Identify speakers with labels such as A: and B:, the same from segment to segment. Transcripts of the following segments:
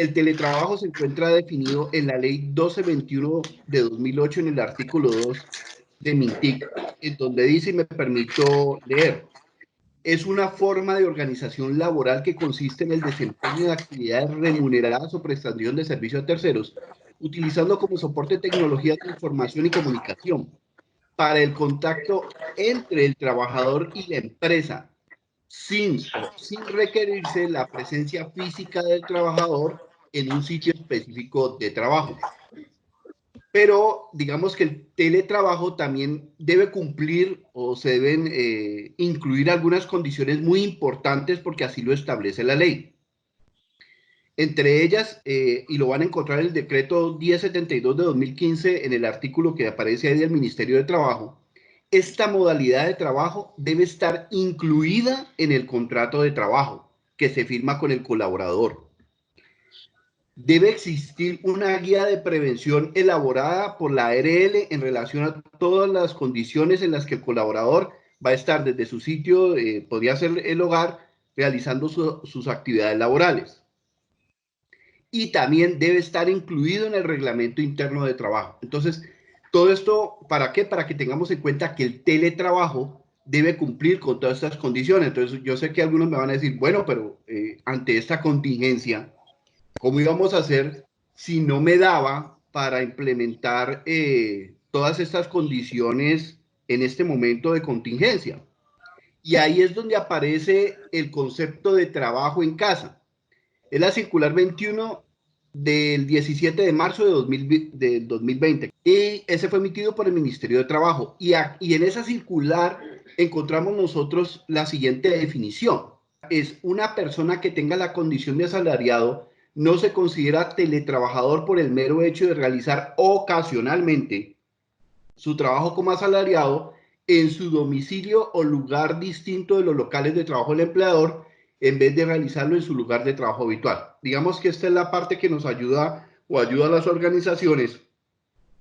A: El teletrabajo se encuentra definido en la ley 1221 de 2008 en el artículo 2 de MINTIC, en donde dice, y me permito leer, es una forma de organización laboral que consiste en el desempeño de actividades remuneradas o prestación de servicio a terceros, utilizando como soporte tecnologías de información y comunicación para el contacto entre el trabajador y la empresa, sin requerirse la presencia física del trabajador en un sitio específico de trabajo. Pero digamos que el teletrabajo también debe cumplir o se deben incluir algunas condiciones muy importantes porque así lo establece la ley. Entre ellas, y lo van a encontrar en el decreto 1072 de 2015, en el artículo que aparece ahí del Ministerio de Trabajo, esta modalidad de trabajo debe estar incluida en el contrato de trabajo que se firma con el colaborador. Debe existir una guía de prevención elaborada por la ARL en relación a todas las condiciones en las que el colaborador va a estar desde su sitio, podría ser el hogar, realizando sus actividades laborales. Y también debe estar incluido en el reglamento interno de trabajo. Entonces, todo esto, ¿para qué? Para que tengamos en cuenta que el teletrabajo debe cumplir con todas estas condiciones. Entonces, yo sé que algunos me van a decir, bueno, pero ante esta contingencia, ¿cómo íbamos a hacer si no me daba para implementar todas estas condiciones en este momento de contingencia? Y ahí es donde aparece el concepto de trabajo en casa. Es la circular 21 del 17 de marzo de 2020. Y ese fue emitido por el Ministerio de Trabajo. Y en esa circular encontramos nosotros la siguiente definición. Es una persona que tenga la condición de asalariado, no se considera teletrabajador por el mero hecho de realizar ocasionalmente su trabajo como asalariado en su domicilio o lugar distinto de los locales de trabajo del empleador, en vez de realizarlo en su lugar de trabajo habitual. Digamos que esta es la parte que nos ayuda o ayuda a las organizaciones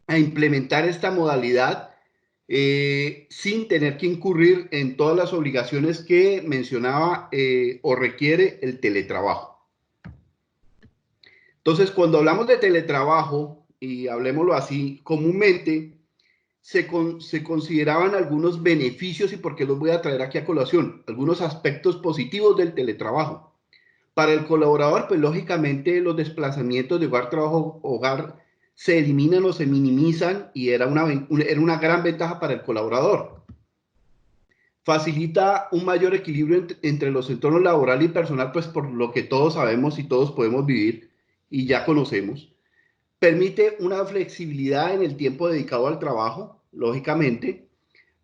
A: a implementar esta modalidad sin tener que incurrir en todas las obligaciones que mencionaba o requiere el teletrabajo. Entonces, cuando hablamos de teletrabajo, y hablemoslo así, comúnmente se consideraban algunos beneficios, y por qué los voy a traer aquí a colación, algunos aspectos positivos del teletrabajo. Para el colaborador, pues lógicamente los desplazamientos de hogar, trabajo, hogar se eliminan o se minimizan y era una gran ventaja para el colaborador. Facilita un mayor equilibrio entre los entornos laboral y personal, pues por lo que todos sabemos y todos podemos vivir y ya conocemos. Permite una flexibilidad en el tiempo dedicado al trabajo, lógicamente,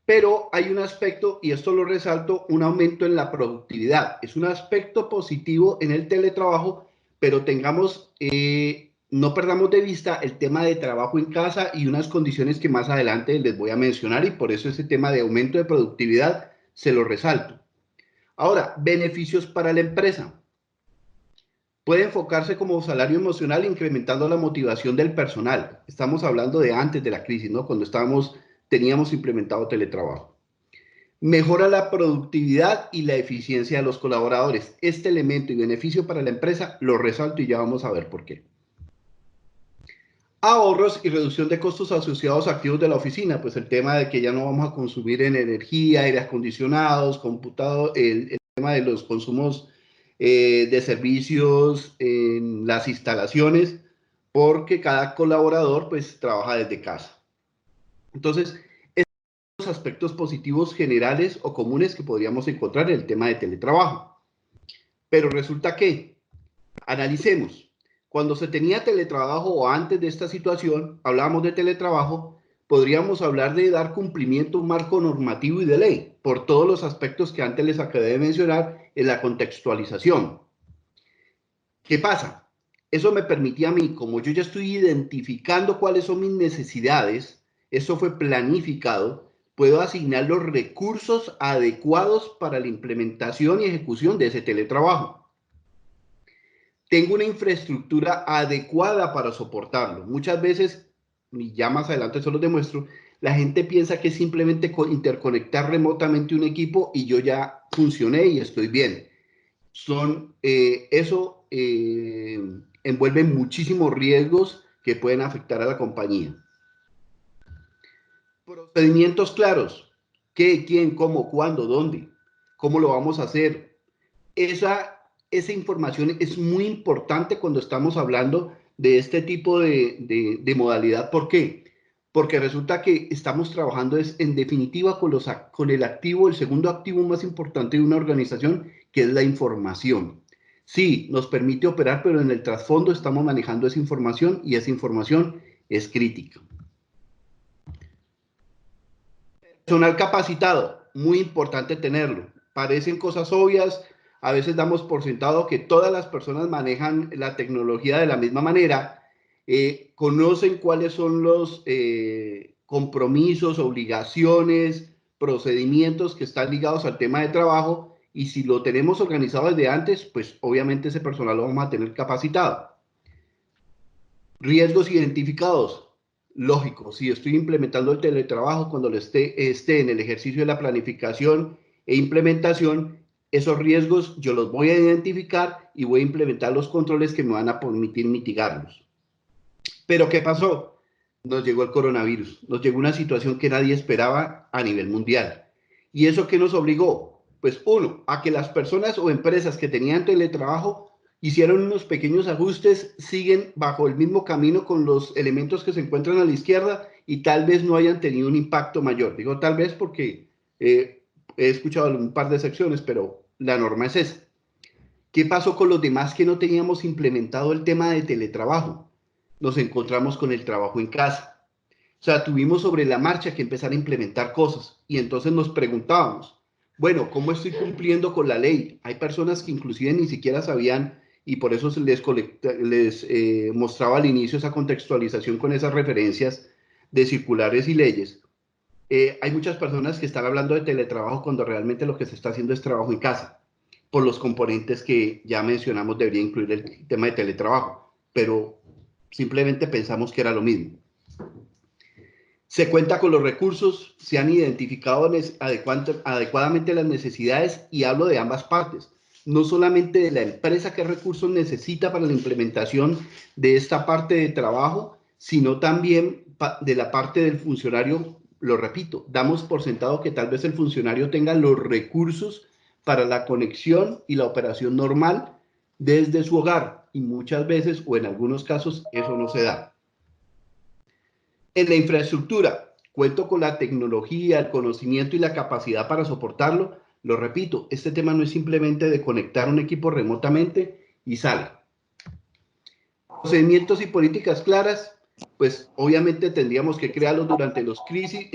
A: pero hay un aspecto, y esto lo resalto, un aumento en la productividad. Es un aspecto positivo en el teletrabajo, pero no perdamos de vista el tema de trabajo en casa y unas condiciones que más adelante les voy a mencionar, y por eso ese tema de aumento de productividad se lo resalto. Ahora, beneficios para la empresa. Puede enfocarse como salario emocional incrementando la motivación del personal. Estamos hablando de antes de la crisis, ¿no? Cuando teníamos implementado teletrabajo. Mejora la productividad y la eficiencia de los colaboradores. Este elemento y beneficio para la empresa lo resalto y ya vamos a ver por qué. Ahorros y reducción de costos asociados a activos de la oficina, pues el tema de que ya no vamos a consumir en energía, aire acondicionados, computador, el tema de los consumos de servicios en las instalaciones, porque cada colaborador pues trabaja desde casa. Entonces, estos son los aspectos positivos generales o comunes que podríamos encontrar en el tema de teletrabajo. Pero resulta que, analicemos, cuando se tenía teletrabajo o antes de esta situación, hablábamos de teletrabajo, podríamos hablar de dar cumplimiento a un marco normativo y de ley, por todos los aspectos que antes les acabé de mencionar en la contextualización. ¿Qué pasa? Eso me permitía a mí, como yo ya estoy identificando cuáles son mis necesidades, eso fue planificado, puedo asignar los recursos adecuados para la implementación y ejecución de ese teletrabajo. Tengo una infraestructura adecuada para soportarlo. Muchas veces, y ya más adelante se los demuestro, la gente piensa que es simplemente interconectar remotamente un equipo y yo ya funcioné y estoy bien. envuelve muchísimos riesgos que pueden afectar a la compañía. Procedimientos claros: qué, quién, cómo, cuándo, dónde, cómo lo vamos a hacer. Esa información es muy importante cuando estamos hablando de este tipo de modalidad. ¿Por qué? Porque resulta que estamos trabajando en definitiva con el activo, el segundo activo más importante de una organización, que es la información. Sí, nos permite operar, pero en el trasfondo estamos manejando esa información y esa información es crítica. Personal capacitado, muy importante tenerlo. Parecen cosas obvias, a veces damos por sentado que todas las personas manejan la tecnología de la misma manera, conocen cuáles son los compromisos, obligaciones, procedimientos que están ligados al tema de trabajo, y si lo tenemos organizado desde antes, pues obviamente ese personal lo vamos a tener capacitado. Riesgos identificados. Lógico, si estoy implementando el teletrabajo, cuando esté en el ejercicio de la planificación e implementación, esos riesgos yo los voy a identificar y voy a implementar los controles que me van a permitir mitigarlos. Pero ¿qué pasó? Nos llegó el coronavirus, nos llegó una situación que nadie esperaba a nivel mundial. ¿Y eso qué nos obligó? Pues uno, a que las personas o empresas que tenían teletrabajo hicieron unos pequeños ajustes, siguen bajo el mismo camino con los elementos que se encuentran a la izquierda y tal vez no hayan tenido un impacto mayor. Digo tal vez porque he escuchado un par de secciones, pero la norma es esa. ¿Qué pasó con los demás que no teníamos implementado el tema de teletrabajo? Nos encontramos con el trabajo en casa. O sea, tuvimos sobre la marcha que empezar a implementar cosas y entonces nos preguntábamos, bueno, ¿cómo estoy cumpliendo con la ley? Hay personas que inclusive ni siquiera sabían, y por eso les mostraba al inicio esa contextualización con esas referencias de circulares y leyes. Hay muchas personas que están hablando de teletrabajo cuando realmente lo que se está haciendo es trabajo en casa, por los componentes que ya mencionamos debería incluir el tema de teletrabajo, pero simplemente pensamos que era lo mismo. Se cuenta con los recursos, se han identificado adecuadamente las necesidades, y hablo de ambas partes, no solamente de la empresa qué recursos necesita para la implementación de esta parte de trabajo, sino también de la parte del funcionario. Lo repito, damos por sentado que tal vez el funcionario tenga los recursos para la conexión y la operación normal desde su hogar, y muchas veces o en algunos casos eso no se da. En la infraestructura, cuento con la tecnología, el conocimiento y la capacidad para soportarlo. Lo repito, este tema no es simplemente de conectar un equipo remotamente y sale. Procedimientos y políticas claras, pues obviamente tendríamos que crearlos durante los crisis,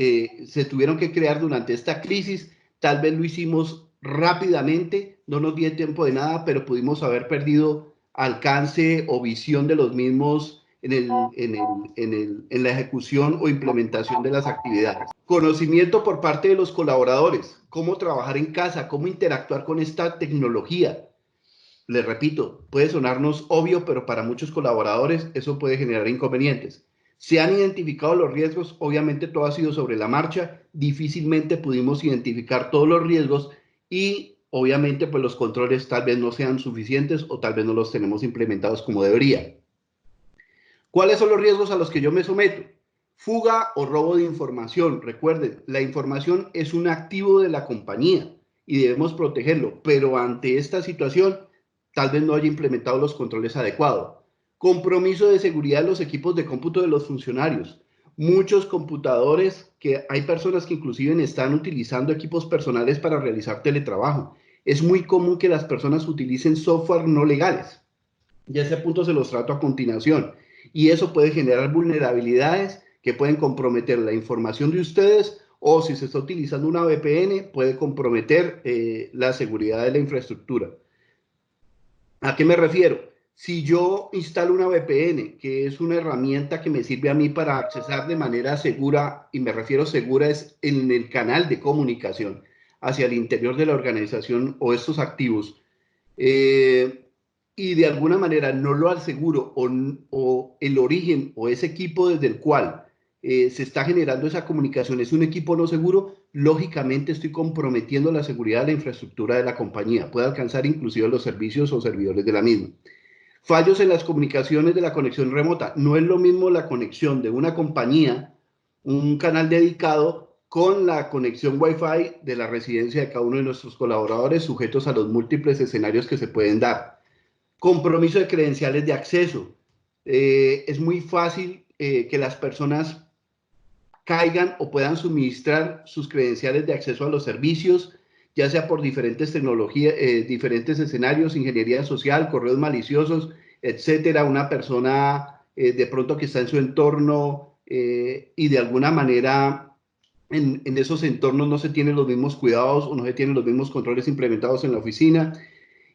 A: se tuvieron que crear durante esta crisis, tal vez lo hicimos rápidamente, no nos dio tiempo de nada, pero pudimos haber perdido alcance o visión de los mismos en la ejecución o implementación de las actividades. Conocimiento por parte de los colaboradores, cómo trabajar en casa, cómo interactuar con esta tecnología. Les repito, puede sonarnos obvio, pero para muchos colaboradores eso puede generar inconvenientes. Se han identificado los riesgos, obviamente todo ha sido sobre la marcha, difícilmente pudimos identificar todos los riesgos y obviamente pues los controles tal vez no sean suficientes o tal vez no los tenemos implementados como debería. ¿Cuáles son los riesgos a los que yo me someto? Fuga o robo de información. Recuerden, la información es un activo de la compañía y debemos protegerlo, pero ante esta situación tal vez no haya implementado los controles adecuados. Compromiso de seguridad de los equipos de cómputo de los funcionarios. Muchos computadores, que hay personas que inclusive están utilizando equipos personales para realizar teletrabajo. Es muy común que las personas utilicen software no legales. Y ese punto se los trato a continuación. Y eso puede generar vulnerabilidades que pueden comprometer la información de ustedes, o si se está utilizando una VPN, puede comprometer la seguridad de la infraestructura. ¿A qué me refiero? Si yo instalo una VPN, que es una herramienta que me sirve a mí para accesar de manera segura, y me refiero segura es en el canal de comunicación hacia el interior de la organización o estos activos, y de alguna manera no lo aseguro, o el origen o ese equipo desde el cual se está generando esa comunicación es un equipo no seguro, lógicamente estoy comprometiendo la seguridad de la infraestructura de la compañía. Puede alcanzar inclusive los servicios o servidores de la misma. Fallos en las comunicaciones de la conexión remota. No es lo mismo la conexión de una compañía, un canal dedicado, con la conexión Wi-Fi de la residencia de cada uno de nuestros colaboradores, sujetos a los múltiples escenarios que se pueden dar. Compromiso de credenciales de acceso. Es muy fácil que las personas caigan o puedan suministrar sus credenciales de acceso a los servicios, ya sea por diferentes tecnologías, diferentes escenarios, ingeniería social, correos maliciosos, etcétera. Una persona de pronto que está en su entorno y de alguna manera en esos entornos no se tienen los mismos cuidados o no se tienen los mismos controles implementados en la oficina.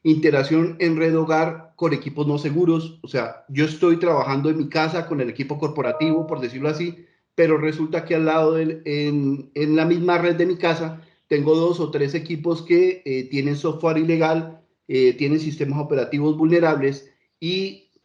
A: Interacción en red hogar con equipos no seguros. O sea, yo estoy trabajando en mi casa con el equipo corporativo, por decirlo así, pero resulta que al lado en la misma red de mi casa tengo 2 o 3 equipos que tienen software ilegal, tienen sistemas operativos vulnerables,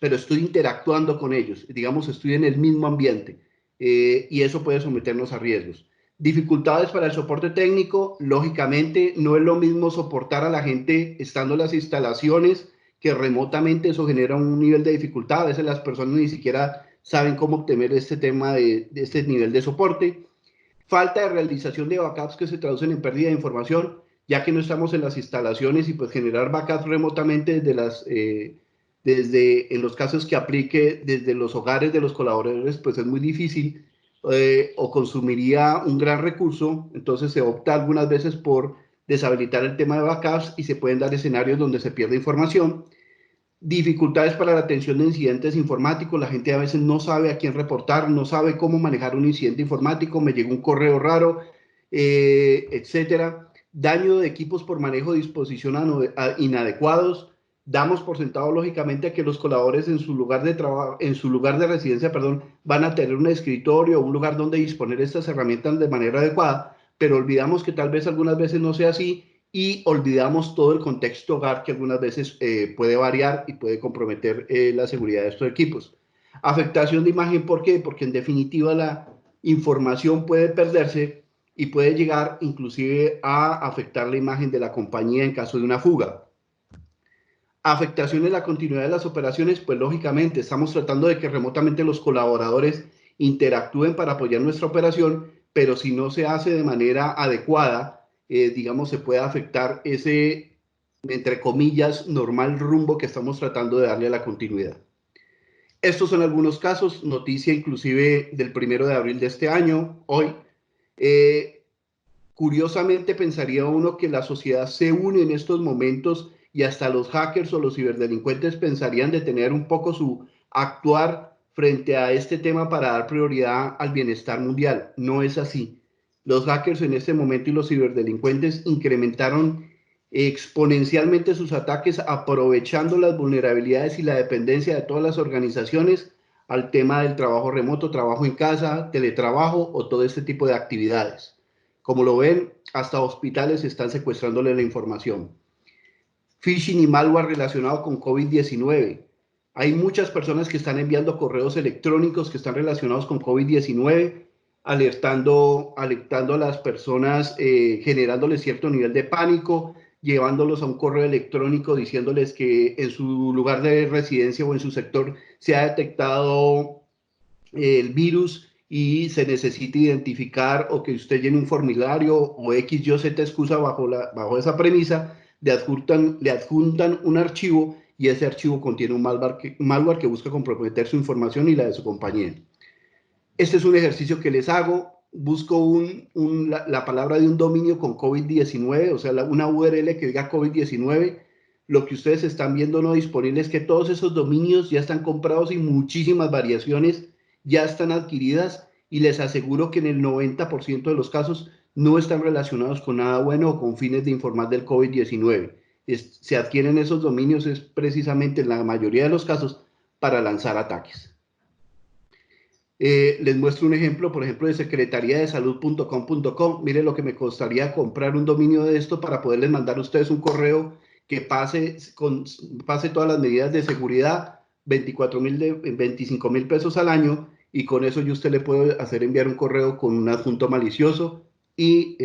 A: pero estoy interactuando con ellos. Digamos, estoy en el mismo ambiente y eso puede someternos a riesgos. Dificultades para el soporte técnico. Lógicamente, no es lo mismo soportar a la gente estando en las instalaciones que remotamente. Eso genera un nivel de dificultad. A veces las personas ni siquiera saben cómo obtener este tema de este nivel de soporte. Falta de realización de backups que se traducen en pérdida de información, ya que no estamos en las instalaciones, y pues generar backups remotamente desde en los casos que aplique desde los hogares de los colaboradores, pues es muy difícil o consumiría un gran recurso. Entonces se opta algunas veces por deshabilitar el tema de backups y se pueden dar escenarios donde se pierde información. Dificultades para la atención de incidentes informáticos. La gente a veces no sabe a quién reportar, no sabe cómo manejar un incidente informático. Me llegó un correo raro, etcétera. Daño de equipos por manejo de disposición inadecuados. Damos por sentado, lógicamente, que los colaboradores en su lugar de trabajo, en su lugar de residencia, perdón, van a tener un escritorio o un lugar donde disponer estas herramientas de manera adecuada, pero olvidamos que tal vez algunas veces no sea así, y olvidamos todo el contexto hogar, que algunas veces puede variar y puede comprometer la seguridad de estos equipos. Afectación de imagen. ¿Por qué? Porque en definitiva la información puede perderse y puede llegar inclusive a afectar la imagen de la compañía en caso de una fuga. Afectación en la continuidad de las operaciones. Pues lógicamente estamos tratando de que remotamente los colaboradores interactúen para apoyar nuestra operación, pero si no se hace de manera adecuada, digamos, se puede afectar ese, entre comillas, normal rumbo que estamos tratando de darle a la continuidad. Estos son algunos casos, noticia inclusive del 1 de abril de este año, hoy. Curiosamente pensaría uno que la sociedad se une en estos momentos, y hasta los hackers o los ciberdelincuentes pensarían detener un poco su actuar frente a este tema para dar prioridad al bienestar mundial. No es así. Los hackers en este momento y los ciberdelincuentes incrementaron exponencialmente sus ataques, aprovechando las vulnerabilidades y la dependencia de todas las organizaciones al tema del trabajo remoto, trabajo en casa, teletrabajo o todo este tipo de actividades. Como lo ven, hasta hospitales están secuestrándole la información. Phishing y malware relacionado con COVID-19. Hay muchas personas que están enviando correos electrónicos que están relacionados con COVID-19, alertando a las personas, generándoles cierto nivel de pánico, llevándolos a un correo electrónico diciéndoles que en su lugar de residencia o en su sector se ha detectado el virus y se necesita identificar, o que usted llene un formulario o X, Y, Z excusa bajo esa premisa, le adjuntan un archivo, y ese archivo contiene un malware que busca comprometer su información y la de su compañía. Este es un ejercicio que les hago. Busco la palabra de un dominio con COVID-19, o sea, una URL que diga COVID-19. Lo que ustedes están viendo no disponible es que todos esos dominios ya están comprados y muchísimas variaciones ya están adquiridas, y les aseguro que en el 90% de los casos no están relacionados con nada bueno o con fines de informar del COVID-19. Se adquieren esos dominios es precisamente en la mayoría de los casos para lanzar ataques. Les muestro un ejemplo, por ejemplo, de secretariadesalud.com.co. Mire lo que me costaría comprar un dominio de esto para poderles mandar a ustedes un correo que pase todas las medidas de seguridad, 25 mil pesos al año, y con eso yo usted le puedo hacer enviar un correo con un adjunto malicioso, y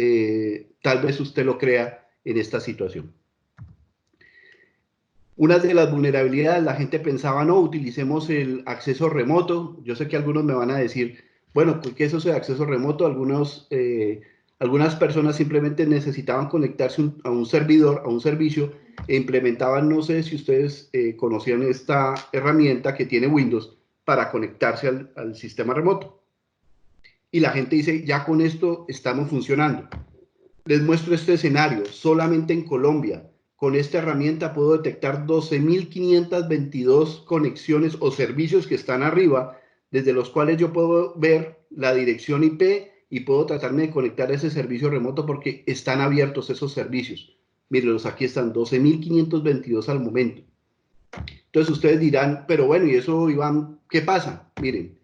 A: tal vez usted lo crea en esta situación. Una de las vulnerabilidades, la gente pensaba, no, utilicemos el acceso remoto. Yo sé que algunos me van a decir, bueno, ¿qué es eso de acceso remoto? Algunas personas simplemente necesitaban conectarse a un servidor, a un servicio, e implementaban, no sé si ustedes conocían esta herramienta que tiene Windows para conectarse al sistema remoto. Y la gente dice, ya con esto estamos funcionando. Les muestro este escenario. Solamente en Colombia, con esta herramienta puedo detectar 12.522 conexiones o servicios que están arriba, desde los cuales yo puedo ver la dirección IP y puedo tratarme de conectar a ese servicio remoto porque están abiertos esos servicios. Mírenlos, aquí están 12.522 al momento. Entonces ustedes dirán, pero bueno, ¿y eso, Iván, qué pasa? Miren,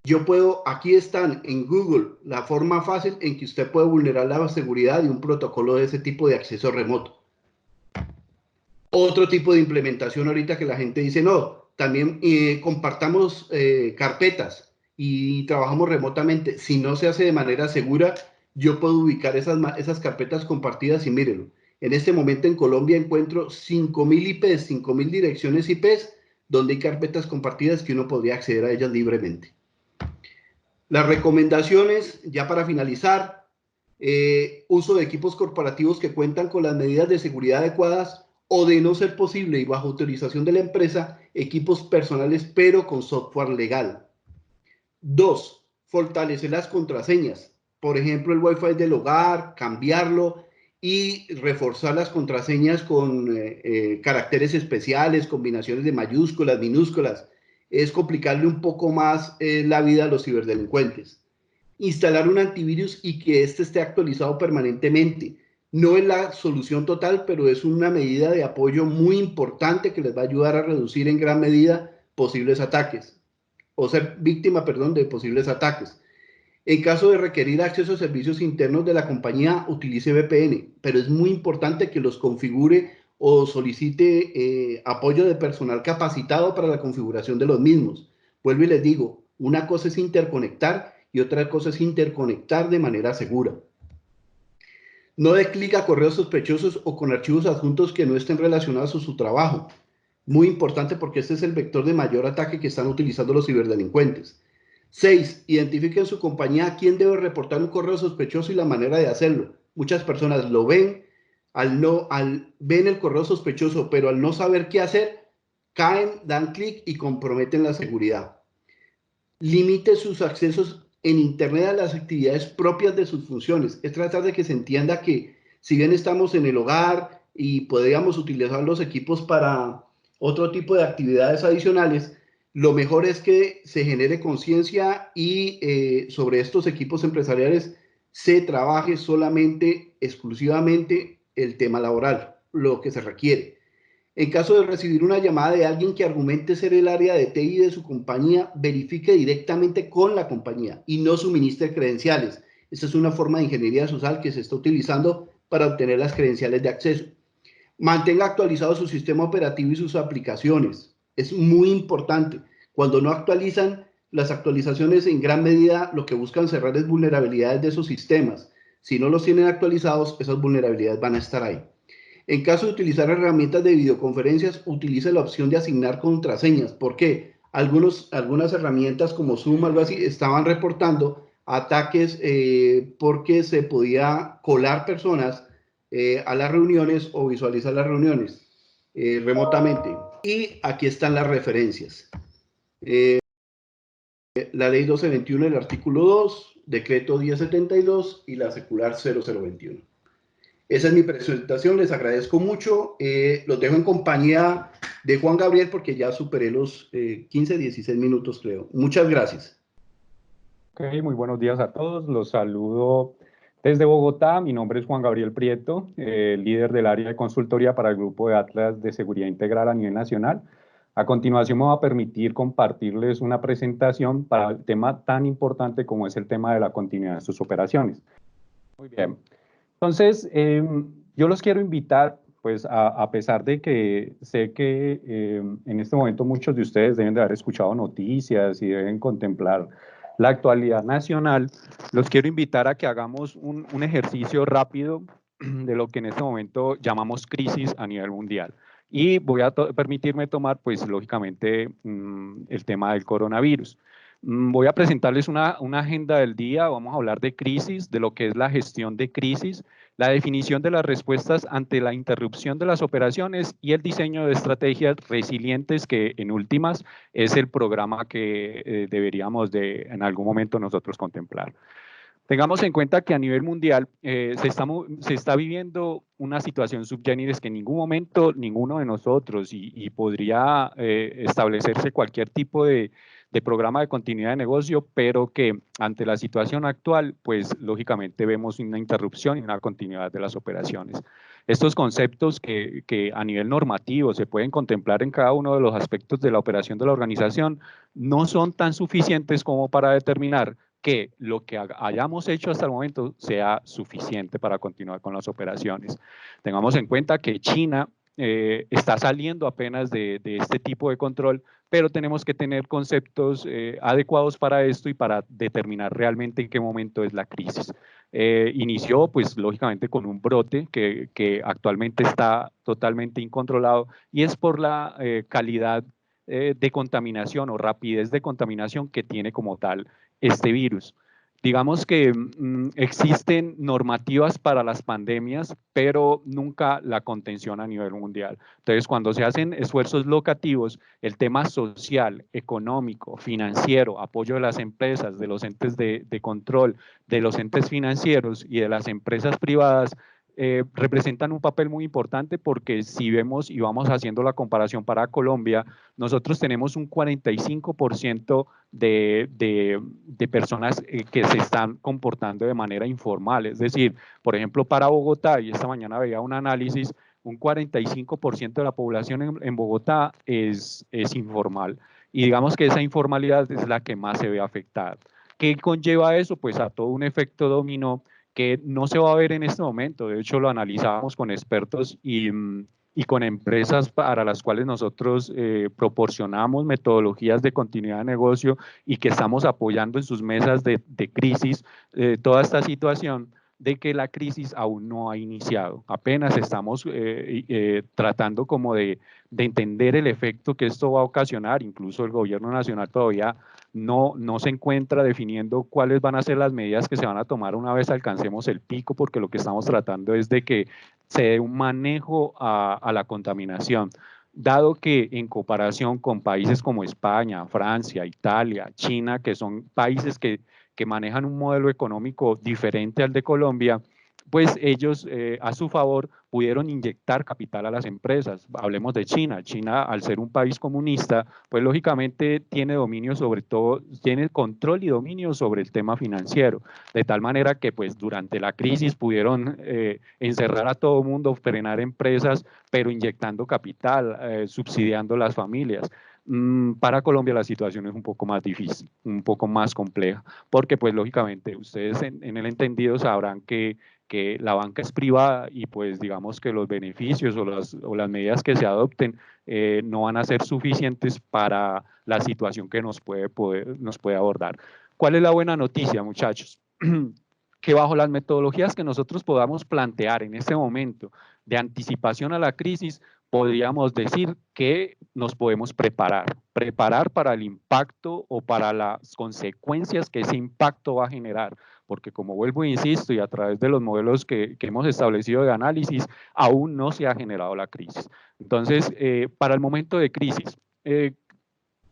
A: yo puedo, aquí están en Google la forma fácil en que usted puede vulnerar la seguridad de un protocolo de ese tipo de acceso remoto. Otro tipo de implementación ahorita que la gente dice, no, también compartamos carpetas y trabajamos remotamente. Si no se hace de manera segura, yo puedo ubicar esas carpetas compartidas y mírenlo. En este momento en Colombia encuentro 5.000 IPs, 5.000 direcciones IPs, donde hay carpetas compartidas que uno podría acceder a ellas libremente. Las recomendaciones, ya para finalizar, uso de equipos corporativos que cuentan con las medidas de seguridad adecuadas o, de no ser posible y bajo autorización de la empresa, equipos personales pero con software legal. 2. Fortalecer las contraseñas. Por ejemplo, el Wi-Fi del hogar, cambiarlo y reforzar las contraseñas con caracteres especiales, combinaciones de mayúsculas, minúsculas. Es complicarle un poco más la vida a los ciberdelincuentes. Instalar un antivirus y que éste esté actualizado permanentemente. No es la solución total, pero es una medida de apoyo muy importante que les va a ayudar a reducir en gran medida posibles ataques o ser víctima, perdón, de posibles ataques. En caso de requerir acceso a servicios internos de la compañía, utilice VPN, pero es muy importante que los configure o solicite apoyo de personal capacitado para la configuración de los mismos. Vuelvo y les digo, una cosa es interconectar y otra cosa es interconectar de manera segura. No dé clic a correos sospechosos o con archivos adjuntos que no estén relacionados a su trabajo. Muy importante porque este es el vector de mayor ataque que están utilizando los ciberdelincuentes. 6. Identifiquen su compañía a quién debe reportar un correo sospechoso y la manera de hacerlo. Muchas personas lo ven, ven el correo sospechoso, pero al no saber qué hacer, caen, dan clic y comprometen la seguridad. Limite sus accesos en Internet a las actividades propias de sus funciones. Es tratar de que se entienda que si bien estamos en el hogar y podríamos utilizar los equipos para otro tipo de actividades adicionales, lo mejor es que se genere conciencia y sobre estos equipos empresariales se trabaje solamente, exclusivamente el tema laboral, lo que se requiere. En caso de recibir una llamada de alguien que argumente ser el área de TI de su compañía, verifique directamente con la compañía y no suministre credenciales. Esta es una forma de ingeniería social que se está utilizando para obtener las credenciales de acceso. Mantenga actualizado su sistema operativo y sus aplicaciones. Es muy importante. Cuando no actualizan, las actualizaciones en gran medida lo que buscan cerrar es vulnerabilidades de esos sistemas. Si no los tienen actualizados, esas vulnerabilidades van a estar ahí. En caso de utilizar herramientas de videoconferencias, utilice la opción de asignar contraseñas. ¿Por qué? Algunas herramientas como Zoom, algo así, estaban reportando ataques porque se podía colar personas a las reuniones o visualizar las reuniones remotamente. Y aquí están las referencias. La ley 1221, el artículo 2, decreto 1072 y la circular 0021. Esa es mi presentación, les agradezco mucho. Los dejo en compañía de Juan Gabriel porque ya superé los 15, 16 minutos, creo. Muchas gracias.
B: Ok, muy buenos días a todos. Los saludo desde Bogotá. Mi nombre es Juan Gabriel Prieto, líder del área de consultoría para el Grupo de Atlas de Seguridad Integral a nivel nacional. A continuación me va a permitir compartirles una presentación para el tema tan importante como es el tema de la continuidad de sus operaciones. Muy bien. Entonces, yo los quiero invitar, pues a pesar de que sé que en este momento muchos de ustedes deben de haber escuchado noticias y deben contemplar la actualidad nacional, los quiero invitar a que hagamos un ejercicio rápido de lo que en este momento llamamos crisis a nivel mundial. y voy a permitirme tomar, pues lógicamente, el tema del coronavirus. Voy a presentarles una agenda del día, vamos a hablar de crisis, de lo que es la gestión de crisis, la definición de las respuestas ante la interrupción de las operaciones y el diseño de estrategias resilientes que en últimas es el programa que deberíamos de en algún momento nosotros contemplar. Tengamos en cuenta que a nivel mundial se está viviendo una situación subgéneres que en ningún momento ninguno de nosotros y podría establecerse cualquier tipo de programa de continuidad de negocio, pero que ante la situación actual, pues lógicamente vemos una interrupción y una continuidad de las operaciones. Estos conceptos que a nivel normativo se pueden contemplar en cada uno de los aspectos de la operación de la organización no son tan suficientes como para determinar que lo que hayamos hecho hasta el momento sea suficiente para continuar con las operaciones. Tengamos en cuenta que China está saliendo apenas de este tipo de control, pero tenemos que tener conceptos adecuados para esto y para determinar realmente en qué momento es la crisis. Inició, pues, lógicamente con un brote que actualmente está totalmente incontrolado y es por la calidad de contaminación o rapidez de contaminación que tiene como tal este virus. Digamos que existen normativas para las pandemias, pero nunca la contención a nivel mundial. Entonces, cuando se hacen esfuerzos locativos, el tema social, económico, financiero, apoyo de las empresas, de los entes de control, de los entes financieros y de las empresas privadas, representan un papel muy importante porque si vemos y vamos haciendo la comparación para Colombia, nosotros tenemos un 45% de personas que se están comportando de manera informal. Es decir, por ejemplo, para Bogotá, y esta mañana veía un análisis, un 45% de la población en Bogotá es informal. Y digamos que esa informalidad es la que más se ve afectada. ¿Qué conlleva eso? Pues a todo un efecto dominó que no se va a ver en este momento. De hecho, lo analizábamos con expertos y con empresas para las cuales nosotros proporcionamos metodologías de continuidad de negocio y que estamos apoyando en sus mesas de crisis toda esta situación de que la crisis aún no ha iniciado. Apenas estamos tratando como de entender el efecto que esto va a ocasionar. Incluso el gobierno nacional todavía no se encuentra definiendo cuáles van a ser las medidas que se van a tomar una vez alcancemos el pico, porque lo que estamos tratando es de que se dé un manejo a la contaminación, dado que en comparación con países como España, Francia, Italia, China, que son países que manejan un modelo económico diferente al de Colombia, pues ellos a su favor pudieron inyectar capital a las empresas. Hablemos de China. China, al ser un país comunista, pues lógicamente tiene dominio sobre todo, tiene control y dominio sobre el tema financiero, de tal manera que pues durante la crisis pudieron encerrar a todo el mundo, frenar empresas, pero inyectando capital, subsidiando las familias. Para Colombia la situación es un poco más difícil, un poco más compleja, porque pues lógicamente ustedes en el entendido sabrán que la banca es privada y pues digamos que los beneficios o las medidas que se adopten no van a ser suficientes para la situación que nos puede abordar. ¿Cuál es la buena noticia, muchachos? Que bajo las metodologías que nosotros podamos plantear en este momento de anticipación a la crisis, podríamos decir que nos podemos preparar para el impacto o para las consecuencias que ese impacto va a generar, porque como vuelvo e insisto, y a través de los modelos que hemos establecido de análisis, aún no se ha generado la crisis. Entonces, para el momento de crisis,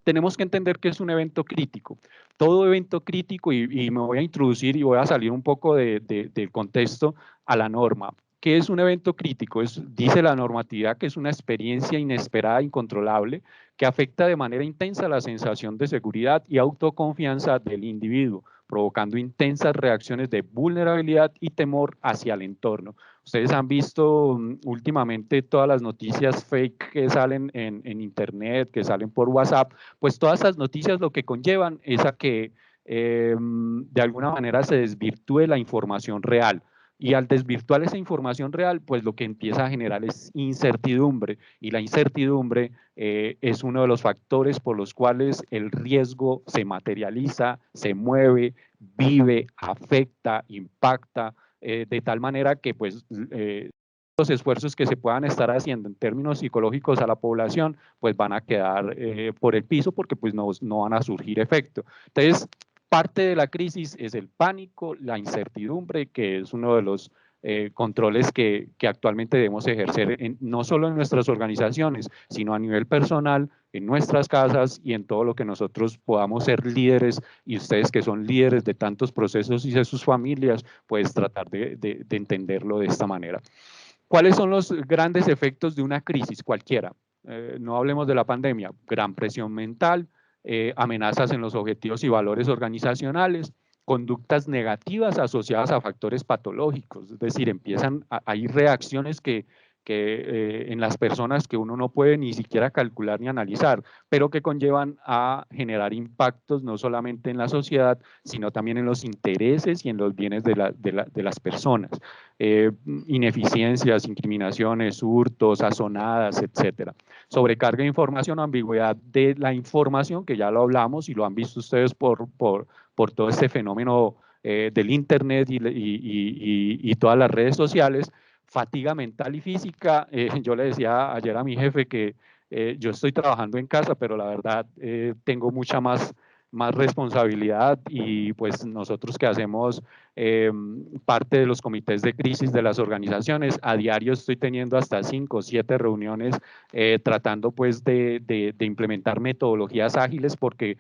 B: tenemos que entender que es un evento crítico. Todo evento crítico, y me voy a introducir y voy a salir un poco del contexto a la norma. ¿Qué es un evento crítico? Dice la normatividad que es una experiencia inesperada, incontrolable, que afecta de manera intensa la sensación de seguridad y autoconfianza del individuo, provocando intensas reacciones de vulnerabilidad y temor hacia el entorno. Ustedes han visto últimamente todas las noticias fake que salen en internet, que salen por WhatsApp, pues todas esas noticias lo que conllevan es a que de alguna manera se desvirtúe la información real. Y al desvirtuar esa información real, pues lo que empieza a generar es incertidumbre. Y la incertidumbre es uno de los factores por los cuales el riesgo se materializa, se mueve, vive, afecta, impacta, de tal manera que pues los esfuerzos que se puedan estar haciendo en términos psicológicos a la población, pues van a quedar por el piso porque pues no van a surgir efecto. Entonces, parte de la crisis es el pánico, la incertidumbre, que es uno de los controles que actualmente debemos ejercer no solo en nuestras organizaciones, sino a nivel personal, en nuestras casas y en todo lo que nosotros podamos ser líderes, y ustedes que son líderes de tantos procesos y de sus familias, pues tratar de entenderlo de esta manera. ¿Cuáles son los grandes efectos de una crisis cualquiera? No hablemos de la pandemia, gran presión mental, amenazas en los objetivos y valores organizacionales, conductas negativas asociadas a factores patológicos, es decir, hay reacciones que en las personas que uno no puede ni siquiera calcular ni analizar, pero que conllevan a generar impactos no solamente en la sociedad, sino también en los intereses y en los bienes de las personas. Ineficiencias, incriminaciones, hurtos, azonadas, etcétera. Sobrecarga de información, ambigüedad de la información, que ya lo hablamos y lo han visto ustedes por todo este fenómeno del Internet y todas las redes sociales. Fatiga mental y física. Yo le decía ayer a mi jefe que yo estoy trabajando en casa, pero la verdad tengo mucha más responsabilidad, y pues nosotros que hacemos parte de los comités de crisis de las organizaciones, a diario estoy teniendo hasta 5 o 7 reuniones tratando pues de implementar metodologías ágiles, porque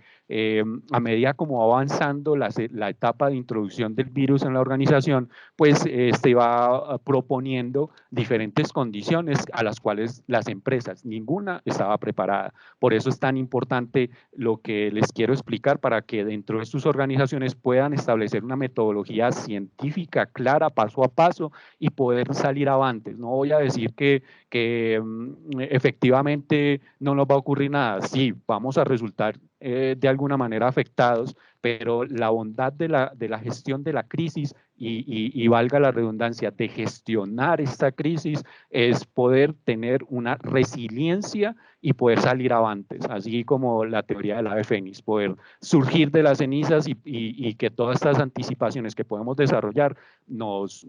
B: a medida como va avanzando la etapa de introducción del virus en la organización, pues va proponiendo diferentes condiciones a las cuales las empresas, ninguna estaba preparada. Por eso es tan importante lo que les quiero explicar, para que dentro de sus organizaciones puedan establecer una metodología científica clara, paso a paso, y poder salir avantes. No voy a decir que efectivamente no nos va a ocurrir nada. Sí, vamos a resultar de alguna manera afectados, pero la bondad de la gestión de la crisis y valga la redundancia, de gestionar esta crisis, es poder tener una resiliencia y poder salir avantes, así como la teoría del ave fénix, poder surgir de las cenizas y que todas estas anticipaciones que podemos desarrollar nos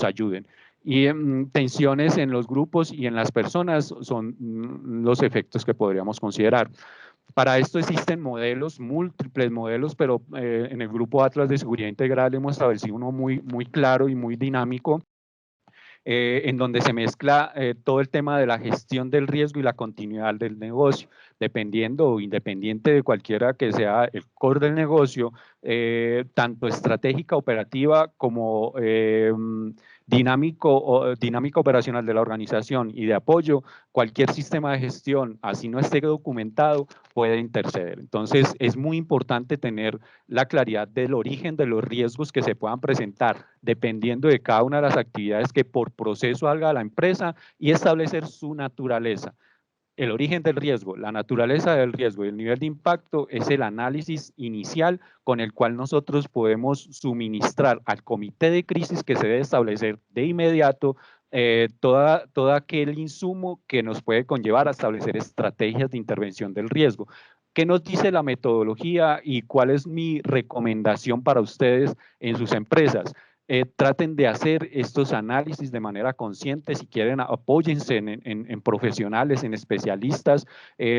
B: ayuden. Y tensiones en los grupos y en las personas son los efectos que podríamos considerar. Para esto existen modelos, múltiples modelos, pero en el grupo Atlas de Seguridad Integral hemos establecido uno muy claro y muy dinámico, en donde se mezcla todo el tema de la gestión del riesgo y la continuidad del negocio, dependiendo o independiente de cualquiera que sea el core del negocio, tanto estratégica, operativa, como dinámica operacional de la organización y de apoyo. Cualquier sistema de gestión, así no esté documentado, puede interceder. Entonces, es muy importante tener la claridad del origen de los riesgos que se puedan presentar, dependiendo de cada una de las actividades que por proceso haga la empresa, y establecer su naturaleza. El origen del riesgo, la naturaleza del riesgo y el nivel de impacto es el análisis inicial con el cual nosotros podemos suministrar al comité de crisis, que se debe establecer de inmediato todo aquel insumo que nos puede conllevar a establecer estrategias de intervención del riesgo. ¿Qué nos dice la metodología y cuál es mi recomendación para ustedes en sus empresas? Traten de hacer estos análisis de manera consciente. Si quieren, apóyense en profesionales, en especialistas.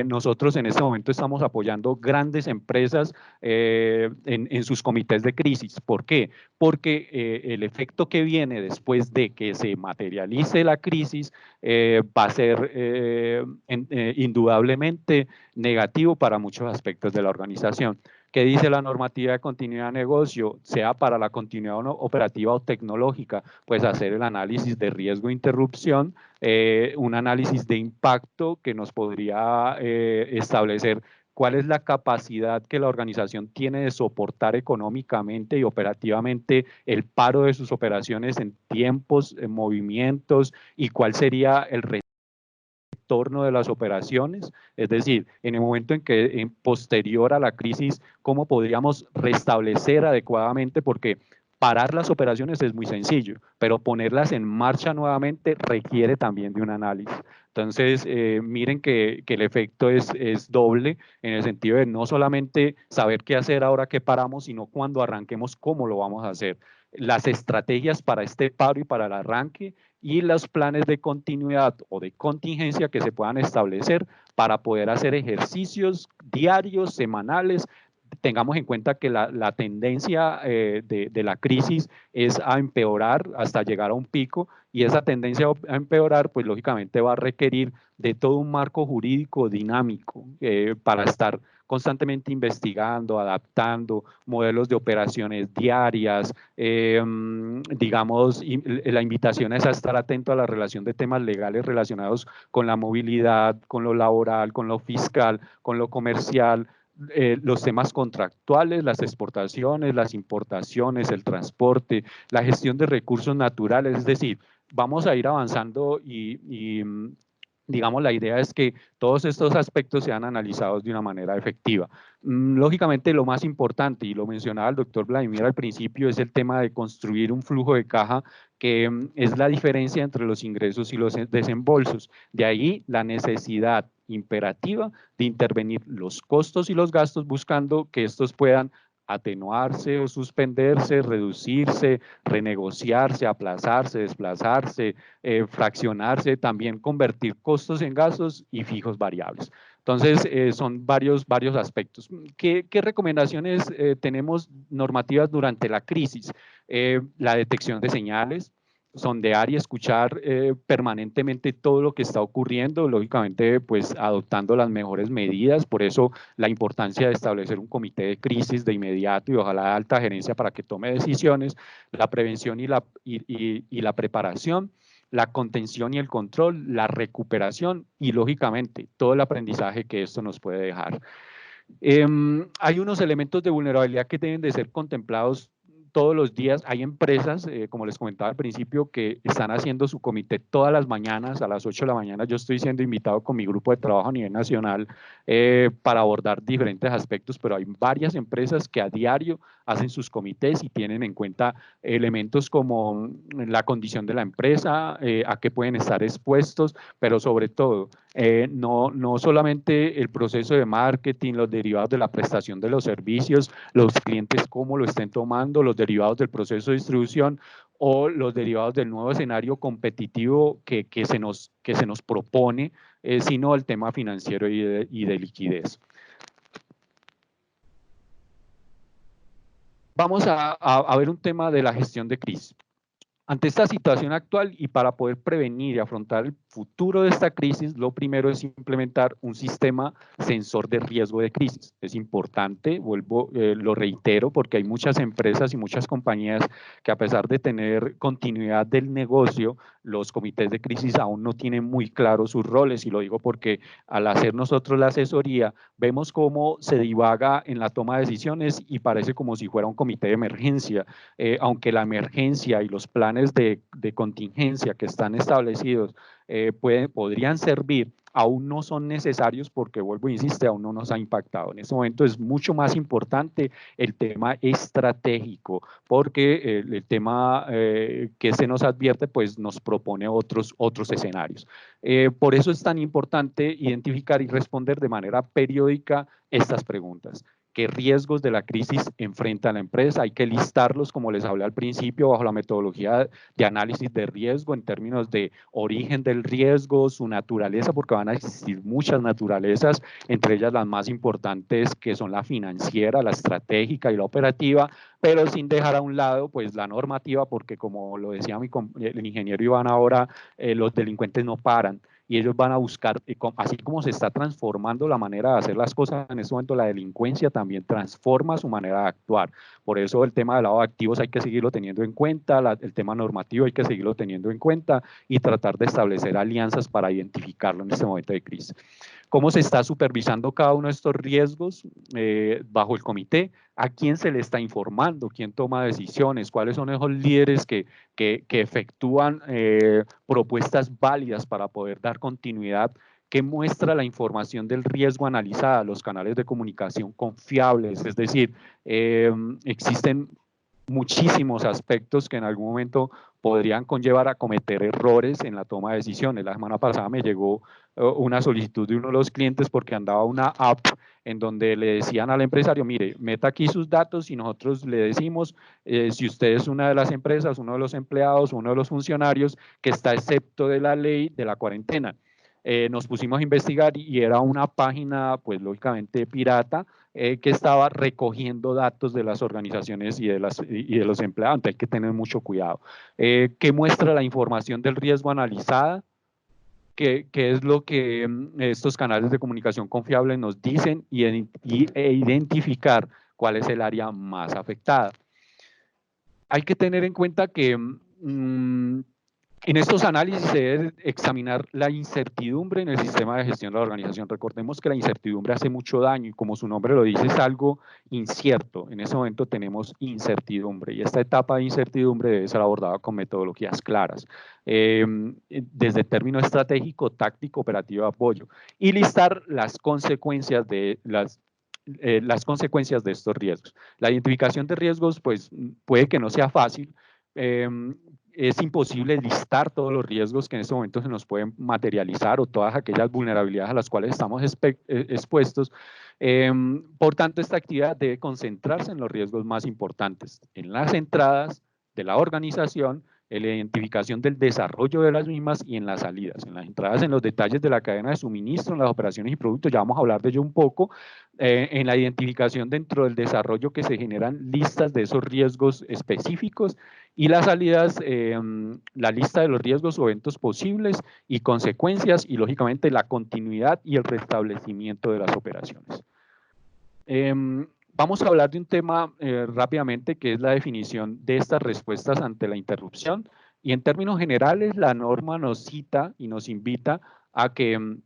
B: Nosotros en este momento estamos apoyando grandes empresas en sus comités de crisis. ¿Por qué? Porque el efecto que viene después de que se materialice la crisis va a ser indudablemente negativo para muchos aspectos de la organización. ¿Qué dice la normativa de continuidad de negocio? Sea para la continuidad operativa o tecnológica, pues hacer el análisis de riesgo e interrupción, un análisis de impacto que nos podría establecer cuál es la capacidad que la organización tiene de soportar económicamente y operativamente el paro de sus operaciones en tiempos, en movimientos, y cuál sería el retorno de las operaciones, es decir, en el momento en que posterior a la crisis, cómo podríamos restablecer adecuadamente, porque Parar las operaciones es muy sencillo, pero ponerlas en marcha nuevamente requiere también de un análisis. Entonces, miren que el efecto es doble en el sentido de no solamente saber qué hacer ahora que paramos, sino cuando arranquemos, cómo lo vamos a hacer. Las estrategias para este paro y para el arranque y los planes de continuidad o de contingencia que se puedan establecer para poder hacer ejercicios diarios, semanales. Tengamos en cuenta que la tendencia de la crisis es a empeorar hasta llegar a un pico, y esa tendencia a empeorar pues lógicamente va a requerir de todo un marco jurídico dinámico para estar constantemente investigando, adaptando modelos de operaciones diarias, digamos, la invitación es a estar atento a la relación de temas legales relacionados con la movilidad, con lo laboral, con lo fiscal, con lo comercial, los temas contractuales, las exportaciones, las importaciones, el transporte, la gestión de recursos naturales. Es decir, vamos a ir avanzando y digamos, la idea es que todos estos aspectos sean analizados de una manera efectiva. Lógicamente, lo más importante, y lo mencionaba el doctor Vladimir al principio, es el tema de construir un flujo de caja que es la diferencia entre los ingresos y los desembolsos. De ahí la necesidad imperativa de intervenir los costos y los gastos, buscando que estos puedan atenuarse o suspenderse, reducirse, renegociarse, aplazarse, desplazarse, fraccionarse, también convertir costos en gastos y fijos variables. Entonces, son varios aspectos. ¿Qué recomendaciones tenemos normativas durante la crisis? La detección de señales, sondear y escuchar permanentemente todo lo que está ocurriendo, lógicamente pues adoptando las mejores medidas. Por eso la importancia de establecer un comité de crisis de inmediato y ojalá de alta gerencia para que tome decisiones, la prevención y la preparación, la contención y el control, la recuperación y lógicamente todo el aprendizaje que esto nos puede dejar. Hay unos elementos de vulnerabilidad que deben de ser contemplados todos los días. Hay empresas, como les comentaba al principio, que están haciendo su comité todas las mañanas, a las 8 de la mañana. Yo estoy siendo invitado con mi grupo de trabajo a nivel nacional para abordar diferentes aspectos, pero hay varias empresas que a diario hacen sus comités y tienen en cuenta elementos como la condición de la empresa, a qué pueden estar expuestos, pero sobre todo, no solamente el proceso de marketing, los derivados de la prestación de los servicios, los clientes cómo lo estén tomando, los derivados del proceso de distribución o los derivados del nuevo escenario competitivo que se nos propone, sino el tema financiero y de liquidez. Vamos a ver un tema de la gestión de crisis. Ante esta situación actual y para poder prevenir y afrontar el futuro de esta crisis, lo primero es implementar un sistema sensor de riesgo de crisis. Es importante, lo reitero, porque hay muchas empresas y muchas compañías que a pesar de tener continuidad del negocio, los comités de crisis aún no tienen muy claros sus roles, y lo digo porque al hacer nosotros la asesoría, vemos cómo se divaga en la toma de decisiones y parece como si fuera un comité de emergencia, aunque la emergencia y los planes de contingencia que están establecidos podrían servir, aún no son necesarios porque, vuelvo a insistir, aún no nos ha impactado. En este momento es mucho más importante el tema estratégico, porque el tema que se nos advierte pues nos propone otros escenarios. Por eso es tan importante identificar y responder de manera periódica estas preguntas. ¿Qué riesgos de la crisis enfrenta la empresa? Hay que listarlos, como les hablé al principio, bajo la metodología de análisis de riesgo en términos de origen del riesgo, su naturaleza, porque van a existir muchas naturalezas, entre ellas las más importantes que son la financiera, la estratégica y la operativa, pero sin dejar a un lado pues la normativa, porque como lo decía el ingeniero Iván ahora, los delincuentes no paran y ellos van a buscar, así como se está transformando la manera de hacer las cosas en este momento, la delincuencia también transforma su manera de actuar. Por eso el tema del lavado de activos hay que seguirlo teniendo en cuenta, el tema normativo hay que seguirlo teniendo en cuenta y tratar de establecer alianzas para identificarlo en este momento de crisis. ¿Cómo se está supervisando cada uno de estos riesgos bajo el comité? ¿A quién se le está informando? ¿Quién toma decisiones? ¿Cuáles son esos líderes que efectúan propuestas válidas para poder dar continuidad? ¿Qué muestra la información del riesgo analizada? Los canales de comunicación confiables, es decir, existen muchísimos aspectos que en algún momento podrían conllevar a cometer errores en la toma de decisiones. La semana pasada me llegó una solicitud de uno de los clientes porque andaba una app en donde le decían al empresario, mire, meta aquí sus datos y nosotros le decimos si usted es una de las empresas, uno de los empleados, uno de los funcionarios que está excepto de la ley de la cuarentena. Nos pusimos a investigar y era una página, pues lógicamente pirata, que estaba recogiendo datos de las organizaciones y de los empleados. Entonces hay que tener mucho cuidado. ¿Qué muestra la información del riesgo analizada? ¿Qué es lo que estos canales de comunicación confiables nos dicen e identificar cuál es el área más afectada? Hay que tener en cuenta que en estos análisis se debe examinar la incertidumbre en el sistema de gestión de la organización. Recordemos que la incertidumbre hace mucho daño y como su nombre lo dice es algo incierto. En ese momento tenemos incertidumbre y esta etapa de incertidumbre debe ser abordada con metodologías claras, desde el término estratégico, táctico, operativo de apoyo y listar las consecuencias de las consecuencias de estos riesgos. La identificación de riesgos pues puede que no sea fácil, es imposible listar todos los riesgos que en este momento se nos pueden materializar o todas aquellas vulnerabilidades a las cuales estamos expuestos. Por tanto, esta actividad debe concentrarse en los riesgos más importantes, en las entradas de la organización, en la identificación del desarrollo de las mismas y en las salidas. En las entradas, en los detalles de la cadena de suministro, en las operaciones y productos, ya vamos a hablar de ello un poco, en la identificación dentro del desarrollo que se generan listas de esos riesgos específicos y las salidas, la lista de los riesgos o eventos posibles y consecuencias y lógicamente la continuidad y el restablecimiento de las operaciones. Vamos a hablar de un tema rápidamente que es la definición de estas respuestas ante la interrupción y en términos generales la norma nos cita y nos invita a que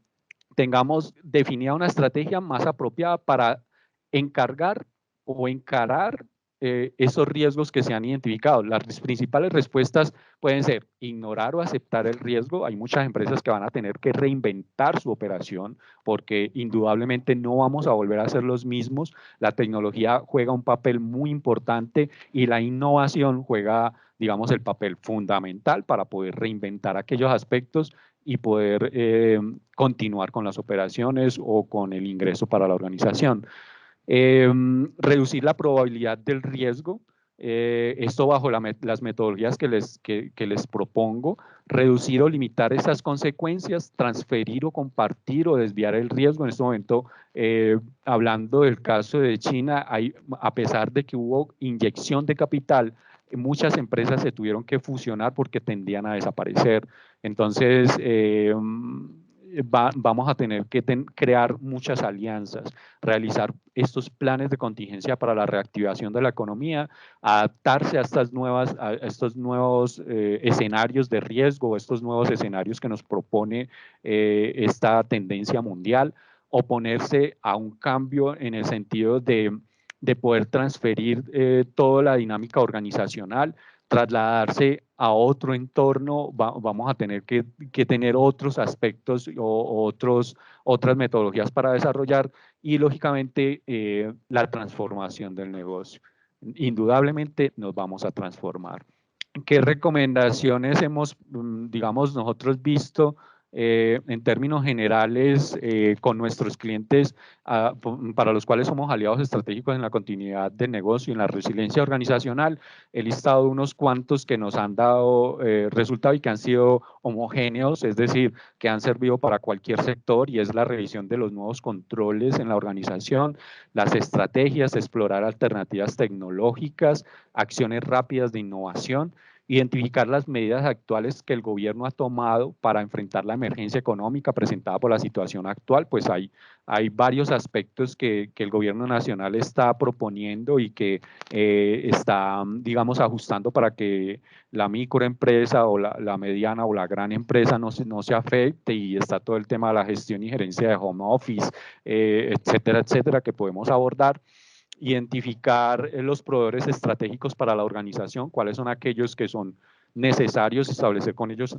B: tengamos definida una estrategia más apropiada para encargar o encarar esos riesgos que se han identificado. Las principales respuestas pueden ser ignorar o aceptar el riesgo. Hay muchas empresas que van a tener que reinventar su operación porque indudablemente no vamos a volver a ser los mismos. La tecnología juega un papel muy importante y la innovación juega, digamos, el papel fundamental para poder reinventar aquellos aspectos y poder continuar con las operaciones o con el ingreso para la organización. Reducir la probabilidad del riesgo, esto bajo las metodologías que les propongo, reducir o limitar esas consecuencias, transferir o compartir o desviar el riesgo. En este momento, hablando del caso de China, a pesar de que hubo inyección de capital, muchas empresas se tuvieron que fusionar porque tendían a desaparecer. Entonces, vamos a tener que crear muchas alianzas, realizar estos planes de contingencia para la reactivación de la economía, adaptarse a estos nuevos escenarios de riesgo, estos nuevos escenarios que nos propone esta tendencia mundial, oponerse a un cambio en el sentido de poder transferir toda la dinámica organizacional, trasladarse a otro entorno, vamos a tener que tener otros aspectos o otras metodologías para desarrollar y lógicamente la transformación del negocio. Indudablemente nos vamos a transformar. ¿Qué recomendaciones hemos, digamos, nosotros visto en términos generales con nuestros clientes para los cuales somos aliados estratégicos en la continuidad del negocio y en la resiliencia organizacional? He listado unos cuantos que nos han dado resultado y que han sido homogéneos, es decir, que han servido para cualquier sector y es la revisión de los nuevos controles en la organización, las estrategias, explorar alternativas tecnológicas, acciones rápidas de innovación, identificar las medidas actuales que el gobierno ha tomado para enfrentar la emergencia económica presentada por la situación actual, pues hay varios aspectos que el gobierno nacional está proponiendo y que está, digamos, ajustando para que la microempresa o la mediana o la gran empresa no se afecte y está todo el tema de la gestión y gerencia de home office, etcétera, etcétera, que podemos abordar. Identificar los proveedores estratégicos para la organización, cuáles son aquellos que son necesarios, establecer con ellos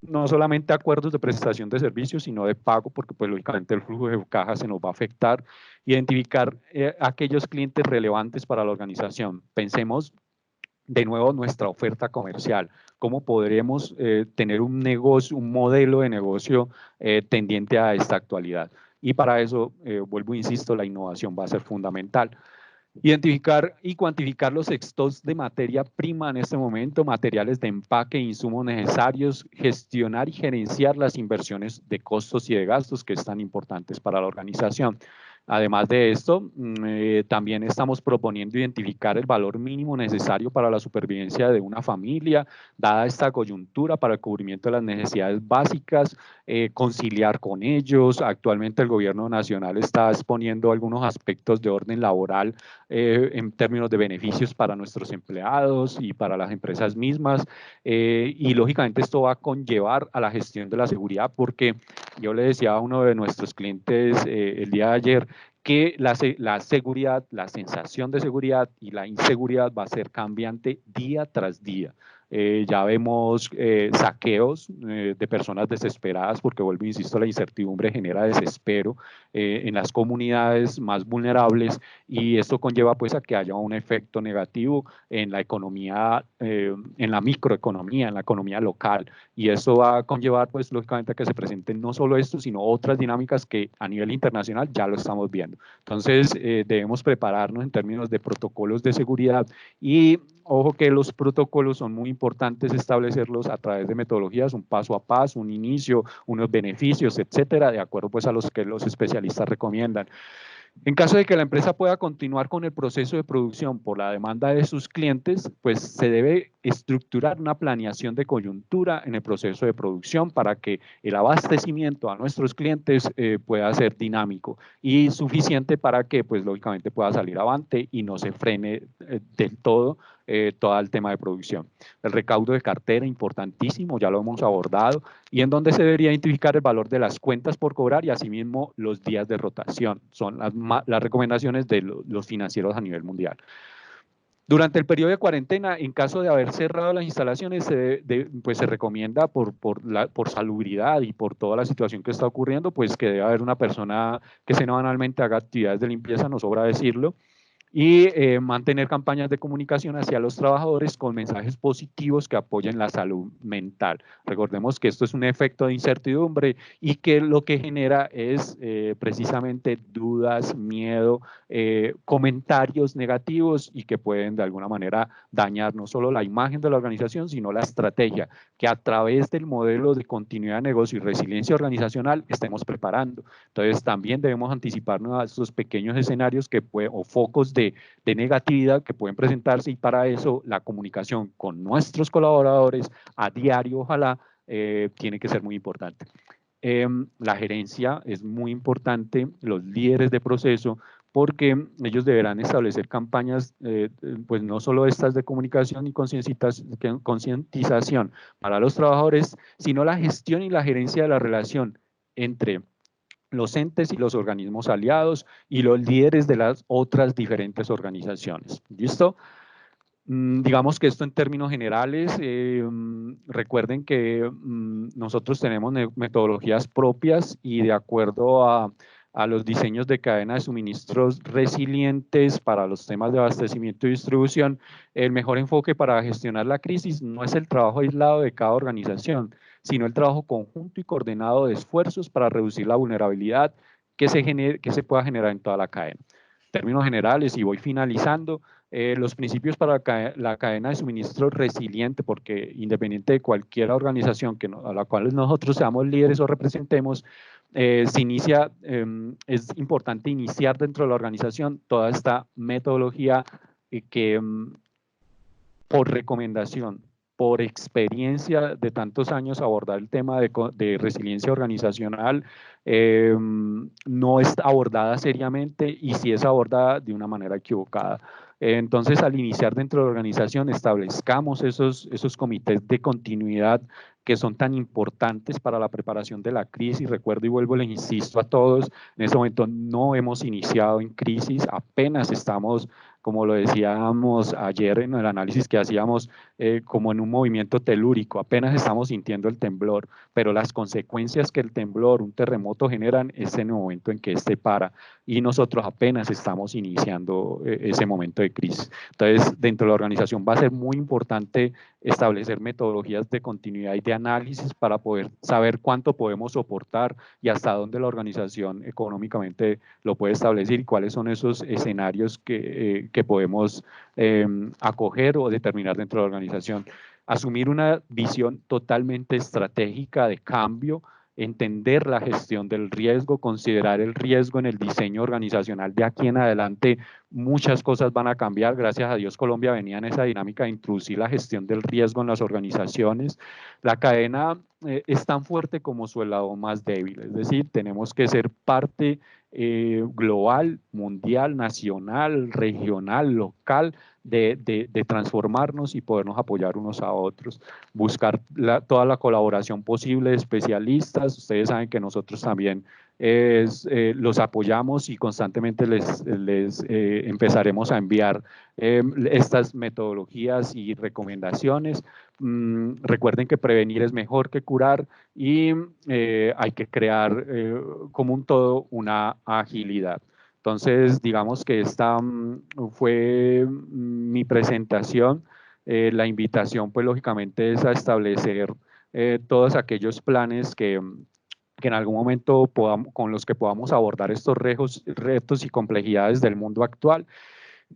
B: no solamente acuerdos de prestación de servicios, sino de pago, porque pues lógicamente el flujo de caja se nos va a afectar. Identificar aquellos clientes relevantes para la organización. Pensemos de nuevo nuestra oferta comercial, cómo podremos tener un negocio, un modelo de negocio tendiente a esta actualidad. Y para eso, vuelvo e insisto, la innovación va a ser fundamental. Identificar y cuantificar los stocks de materia prima en este momento, materiales de empaque e insumos necesarios, gestionar y gerenciar las inversiones de costos y de gastos que están importantes para la organización. Además de esto, también estamos proponiendo identificar el valor mínimo necesario para la supervivencia de una familia, dada esta coyuntura para el cubrimiento de las necesidades básicas, conciliar con ellos. Actualmente el gobierno nacional está exponiendo algunos aspectos de orden laboral en términos de beneficios para nuestros empleados y para las empresas mismas, y lógicamente esto va a conllevar a la gestión de la seguridad, porque yo le decía a uno de nuestros clientes el día de ayer que la seguridad, la sensación de seguridad y la inseguridad va a ser cambiante día tras día. Ya vemos saqueos de personas desesperadas, porque vuelvo e insisto, la incertidumbre genera desespero en las comunidades más vulnerables, y esto conlleva pues a que haya un efecto negativo en la economía, en la microeconomía, en la economía local, y eso va a conllevar pues lógicamente a que se presenten no solo esto, sino otras dinámicas que a nivel internacional ya lo estamos viendo. Entonces debemos prepararnos en términos de protocolos de seguridad, y ojo que los protocolos son muy importantes establecerlos a través de metodologías, un paso a paso, un inicio, unos beneficios, etcétera, de acuerdo pues a los que los especialistas recomiendan. En caso de que la empresa pueda continuar con el proceso de producción por la demanda de sus clientes, pues se debe estructurar una planeación de coyuntura en el proceso de producción para que el abastecimiento a nuestros clientes pueda ser dinámico y suficiente para que, pues lógicamente, pueda salir avante y no se frene del todo todo el tema de producción. El recaudo de cartera, importantísimo, ya lo hemos abordado, y en donde se debería identificar el valor de las cuentas por cobrar y asimismo los días de rotación. Son las recomendaciones de los financieros a nivel mundial. Durante el periodo de cuarentena, en caso de haber cerrado las instalaciones, pues se recomienda por salubridad y por toda la situación que está ocurriendo, pues que debe haber una persona que semanalmente haga actividades de limpieza, no sobra decirlo, y mantener campañas de comunicación hacia los trabajadores con mensajes positivos que apoyen la salud mental. Recordemos que esto es un efecto de incertidumbre y que lo que genera es precisamente dudas, miedo, comentarios negativos, y que pueden de alguna manera dañar no solo la imagen de la organización, sino la estrategia que a través del modelo de continuidad de negocio y resiliencia organizacional estemos preparando. Entonces también debemos anticiparnos a estos pequeños escenarios o focos de negatividad que pueden presentarse, y para eso la comunicación con nuestros colaboradores a diario, ojalá, tiene que ser muy importante. La gerencia es muy importante, los líderes de proceso, porque ellos deberán establecer campañas, pues no solo estas de comunicación y concientización para los trabajadores, sino la gestión y la gerencia de la relación entre los entes y los organismos aliados y los líderes de las otras diferentes organizaciones. ¿Listo? Digamos que esto en términos generales. Recuerden que nosotros tenemos metodologías propias, y de acuerdo a los diseños de cadena de suministros resilientes para los temas de abastecimiento y distribución, el mejor enfoque para gestionar la crisis no es el trabajo aislado de cada organización, sino el trabajo conjunto y coordinado de esfuerzos para reducir la vulnerabilidad que se pueda generar en toda la cadena. En términos generales, y voy finalizando, los principios para la cadena de suministro resiliente, porque independiente de cualquier organización a la cual nosotros seamos líderes o representemos, es importante iniciar dentro de la organización toda esta metodología que por recomendación, por experiencia de tantos años abordar el tema de resiliencia organizacional, no es abordada seriamente, y si es abordada de una manera equivocada. Entonces, al iniciar dentro de la organización, establezcamos esos comités de continuidad que son tan importantes para la preparación de la crisis. Recuerdo y vuelvo, les insisto a todos, en este momento no hemos iniciado en crisis, apenas estamos como lo decíamos ayer en el análisis que hacíamos, como en un movimiento telúrico, apenas estamos sintiendo el temblor, pero las consecuencias que el temblor, un terremoto generan es en el momento en que este para, y nosotros apenas estamos iniciando ese momento de crisis. Entonces, dentro de la organización va a ser muy importante establecer metodologías de continuidad y de análisis para poder saber cuánto podemos soportar y hasta dónde la organización económicamente lo puede establecer y cuáles son esos escenarios que podemos acoger o determinar dentro de la organización. Asumir una visión totalmente estratégica de cambio, entender la gestión del riesgo, considerar el riesgo en el diseño organizacional. De aquí en adelante muchas cosas van a cambiar. Gracias a Dios Colombia venía en esa dinámica de introducir la gestión del riesgo en las organizaciones. La cadena es tan fuerte como su lado más débil, es decir, tenemos que ser parte global, mundial, nacional, regional, local, de transformarnos y podernos apoyar unos a otros, buscar toda la colaboración posible de especialistas. Ustedes saben que nosotros también los apoyamos y constantemente les empezaremos a enviar estas metodologías y recomendaciones. Recuerden que prevenir es mejor que curar y hay que crear como un todo una agilidad. Entonces, digamos que esta fue mi presentación. La invitación, pues lógicamente, es a establecer todos aquellos planes que en algún momento con los que podamos abordar estos retos y complejidades del mundo actual,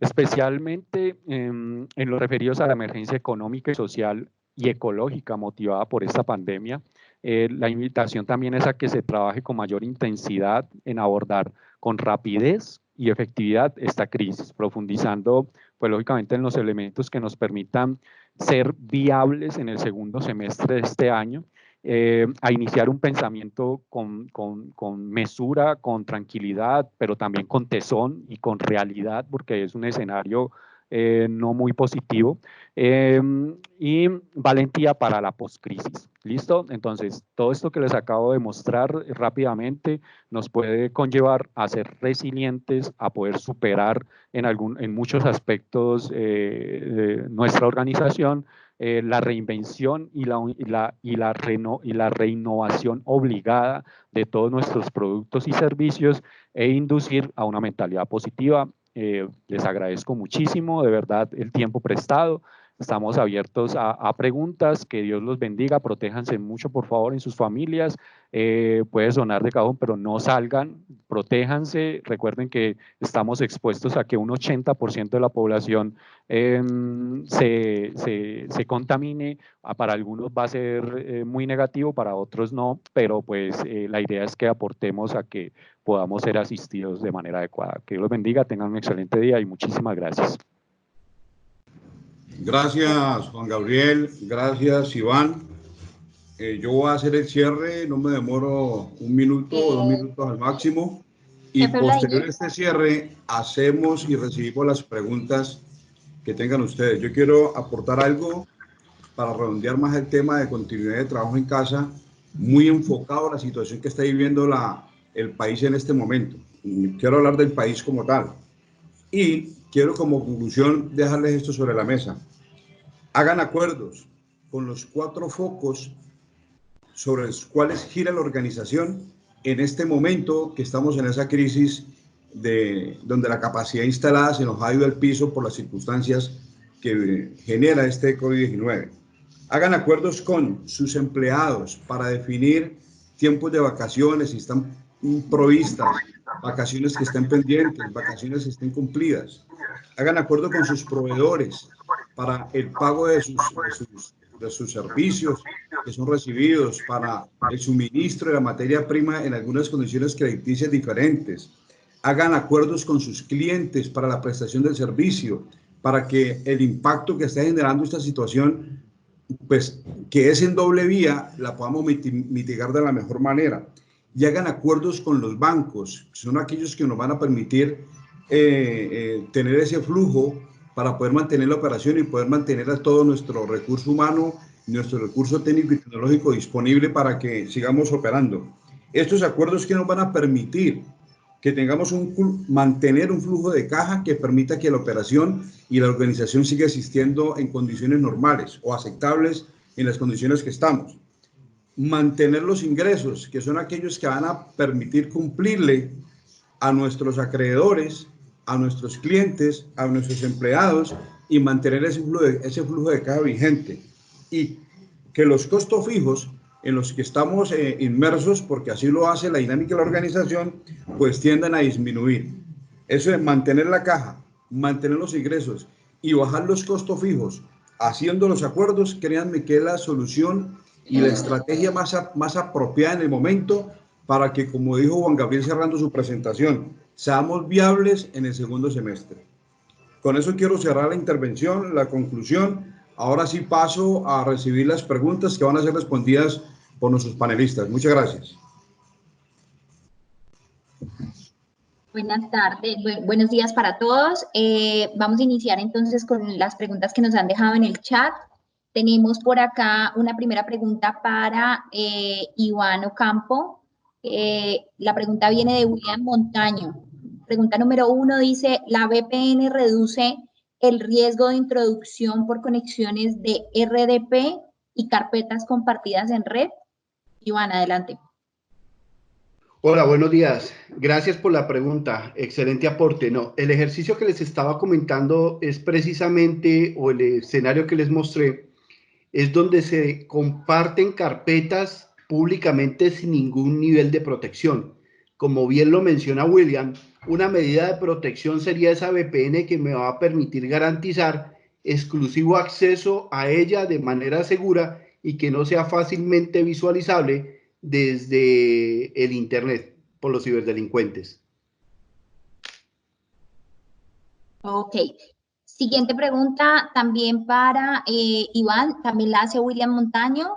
B: especialmente en lo referidos a la emergencia económica y social y ecológica motivada por esta pandemia. La invitación también es a que se trabaje con mayor intensidad en abordar con rapidez y efectividad esta crisis, profundizando, pues lógicamente, en los elementos que nos permitan ser viables en el segundo semestre de este año, a iniciar un pensamiento con mesura, con tranquilidad, pero también con tesón y con realidad, porque es un escenario no muy positivo, y valentía para la postcrisis. ¿Listo? Entonces, todo esto que les acabo de mostrar rápidamente nos puede conllevar a ser resilientes, a poder superar en muchos aspectos nuestra organización, la reinvención y la reinnovación obligada de todos nuestros productos y servicios e inducir a una mentalidad positiva. Les agradezco muchísimo, de verdad, el tiempo prestado. Estamos abiertos a preguntas. Que Dios los bendiga. Protéjanse mucho, por favor, en sus familias. Puede sonar de cajón, pero no salgan. Protéjanse. Recuerden que estamos expuestos a que un 80% de la población se contamine. Para algunos va a ser muy negativo, para otros no, pero pues la idea es que aportemos a que podamos ser asistidos de manera adecuada. Que Dios los bendiga, tengan un excelente día y muchísimas gracias.
C: Gracias, Juan Gabriel. Gracias, Iván. Yo voy a hacer el cierre, no me demoro 1 minuto o 2 minutos al máximo. Y posterior a este cierre, hacemos y recibimos las preguntas que tengan ustedes. Yo quiero aportar algo para redondear más el tema de continuidad de trabajo en casa, muy enfocado a la situación que está viviendo el país en este momento. Quiero hablar del país como tal. Y quiero como conclusión dejarles esto sobre la mesa. Hagan acuerdos con los 4 focos sobre los cuales gira la organización en este momento que estamos en esa crisis donde la capacidad instalada se nos ha ido al piso por las circunstancias que genera este COVID-19. Hagan acuerdos con sus empleados para definir tiempos de vacaciones, si están provistas, vacaciones que estén pendientes, vacaciones que estén cumplidas. Hagan acuerdo con sus proveedores para el pago de sus servicios que son recibidos, para el suministro de la materia prima en algunas condiciones crediticias diferentes. Hagan acuerdos con sus clientes para la prestación del servicio, para que el impacto que está generando esta situación, pues que es en doble vía, la podamos mitigar de la mejor manera. Y hagan acuerdos con los bancos, que son aquellos que nos van a permitir tener ese flujo para poder mantener la operación y poder mantener a todo nuestro recurso humano, nuestro recurso técnico y tecnológico disponible para que sigamos operando. Estos acuerdos que nos van a permitir que tengamos mantener un flujo de caja que permita que la operación y la organización siga existiendo en condiciones normales o aceptables en las condiciones que estamos. Mantener los ingresos, que son aquellos que van a permitir cumplirle a nuestros acreedores, a nuestros clientes, a nuestros empleados y mantener ese flujo de caja vigente. Y que los costos fijos en los que estamos inmersos, porque así lo hace la dinámica de la organización, pues tiendan a disminuir. Eso es mantener la caja, mantener los ingresos y bajar los costos fijos, haciendo los acuerdos, créanme que es la solución y la estrategia más apropiada en el momento para que, como dijo Juan Gabriel cerrando su presentación, seamos viables en el segundo semestre. Con eso quiero cerrar la intervención, la conclusión. Ahora sí paso a recibir las preguntas que van a ser respondidas por nuestros panelistas. Muchas gracias.
D: Buenas tardes, buenos días para todos. Vamos a iniciar entonces con las preguntas que nos han dejado en el chat. Tenemos por acá una primera pregunta para Iván Ocampo. La pregunta viene de William Montaño. Pregunta número 1 dice, ¿la VPN reduce el riesgo de introducción por conexiones de RDP y carpetas compartidas en red? Iván, adelante.
A: Hola, buenos días. Gracias por la pregunta. Excelente aporte. No, el ejercicio que les estaba comentando es precisamente, o el escenario que les mostré, es donde se comparten carpetas públicamente sin ningún nivel de protección. Como bien lo menciona William, una medida de protección sería esa VPN que me va a permitir garantizar exclusivo acceso a ella de manera segura y que no sea fácilmente visualizable desde el Internet por los ciberdelincuentes.
D: Ok. Siguiente pregunta también para Iván, también la hace William Montaño.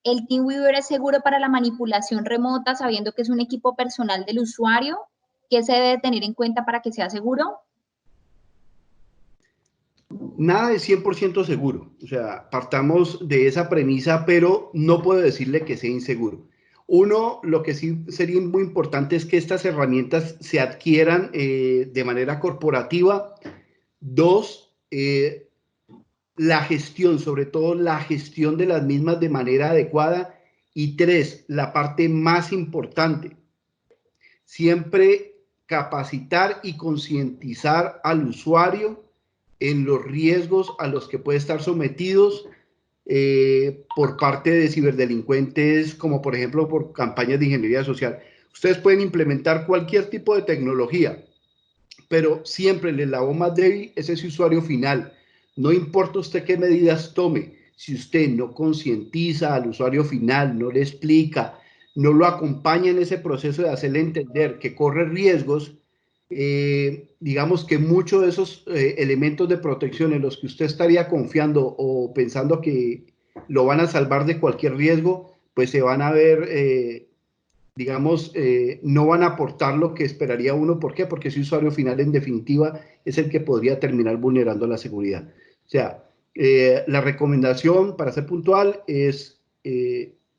D: ¿El TeamViewer es seguro para la manipulación remota sabiendo que es un equipo personal del usuario? ¿Qué se debe tener en cuenta para que sea seguro?
A: Nada es 100% seguro, o sea, partamos de esa premisa, pero no puedo decirle que sea inseguro. Uno, lo que sí sería muy importante es que estas herramientas se adquieran de manera corporativa. Dos, la gestión, sobre todo la gestión de las mismas de manera adecuada. Y tres, la parte más importante, siempre capacitar y concientizar al usuario en los riesgos a los que puede estar sometidos por parte de ciberdelincuentes, como por ejemplo por campañas de ingeniería social. Ustedes pueden implementar cualquier tipo de tecnología, pero siempre el eslabón más débil es ese usuario final. No importa usted qué medidas tome, si usted no concientiza al usuario final, no le explica, no lo acompaña en ese proceso de hacerle entender que corre riesgos, digamos que muchos de esos elementos de protección en los que usted estaría confiando o pensando que lo van a salvar de cualquier riesgo, pues se van a ver, digamos, no van a aportar lo que esperaría uno. ¿Por qué? Porque ese usuario final, en definitiva, es el que podría terminar vulnerando la seguridad. O sea, la recomendación, para ser puntual, es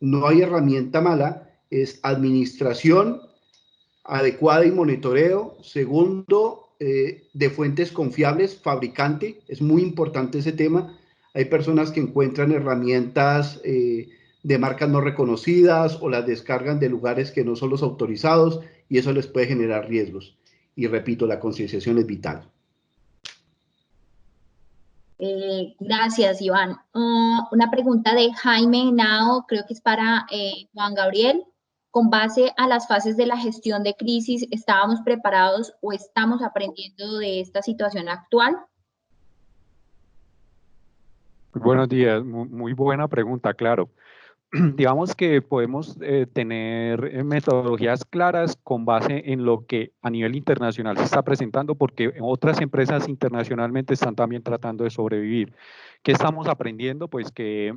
A: no hay herramienta mala, es administración adecuada y monitoreo. Segundo, de fuentes confiables, fabricante, es muy importante ese tema. Hay personas que encuentran herramientas de marcas no reconocidas o las descargan de lugares que no son los autorizados y eso les puede generar riesgos. Y repito, la concienciación es vital.
D: Gracias, Iván. Una pregunta de Jaime Henao, creo que es para Juan Gabriel. Con base a las fases de la gestión de crisis, ¿estábamos preparados o estamos aprendiendo de esta situación actual?
B: Buenos días, muy buena pregunta, claro. Digamos que podemos tener metodologías claras con base en lo que a nivel internacional se está presentando, porque otras empresas internacionalmente están también tratando de sobrevivir. ¿Qué estamos aprendiendo? Pues que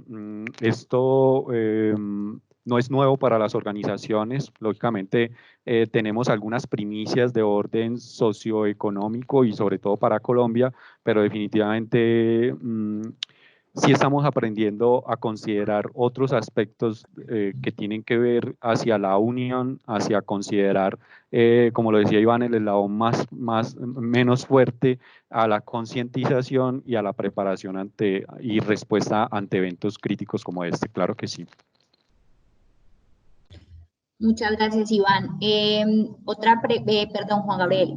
B: esto no es nuevo para las organizaciones. Lógicamente tenemos algunas primicias de orden socioeconómico y sobre todo para Colombia, pero definitivamente sí estamos aprendiendo a considerar otros aspectos que tienen que ver hacia la unión, hacia considerar, como lo decía Iván, el eslabón menos fuerte a la concientización y a la preparación y respuesta ante eventos críticos como este, claro que sí.
D: Muchas gracias, Iván. Perdón, Juan Gabriel.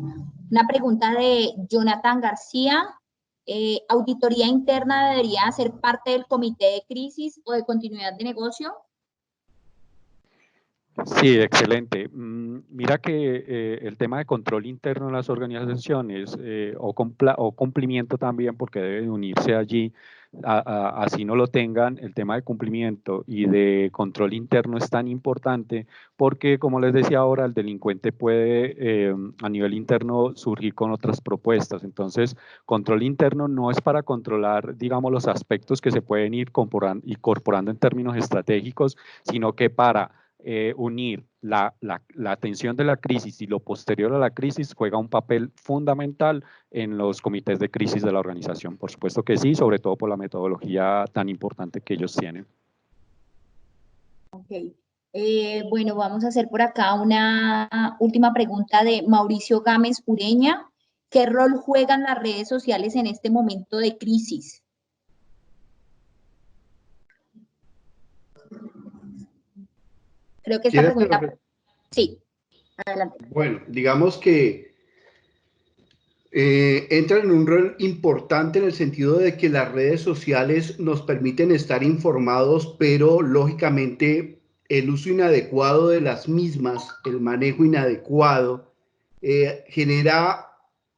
D: Una pregunta de Jonathan García. ¿Auditoría interna debería ser parte del comité de crisis o de continuidad de negocio?
B: Sí, excelente. Mira que el tema de control interno en las organizaciones o cumplimiento también, porque deben unirse allí, así no lo tengan, el tema de cumplimiento y de control interno es tan importante porque, como les decía ahora, el delincuente puede a nivel interno surgir con otras propuestas. Entonces, control interno no es para controlar, digamos, los aspectos que se pueden ir incorporando en términos estratégicos, sino que para unir la atención de la crisis y lo posterior a la crisis juega un papel fundamental en los comités de crisis de la organización. Por supuesto que sí, sobre todo por la metodología tan importante que ellos tienen.
D: Ok. Bueno, vamos a hacer por acá una última pregunta de Mauricio Gámez Ureña. ¿Qué rol juegan las redes sociales en este momento de crisis? Creo que esta pregunta... Sí, adelante.
A: Bueno, digamos que entra en un rol importante en el sentido de que las redes sociales nos permiten estar informados, pero lógicamente el uso inadecuado de las mismas, el manejo inadecuado, genera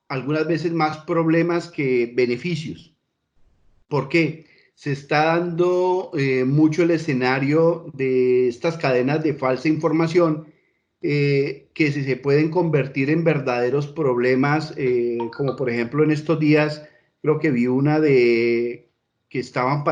A: algunas veces más problemas que beneficios. ¿Por qué? Se está dando mucho el escenario de estas cadenas de falsa información que se pueden convertir en verdaderos problemas, como por ejemplo en estos días creo que vi una de que estaban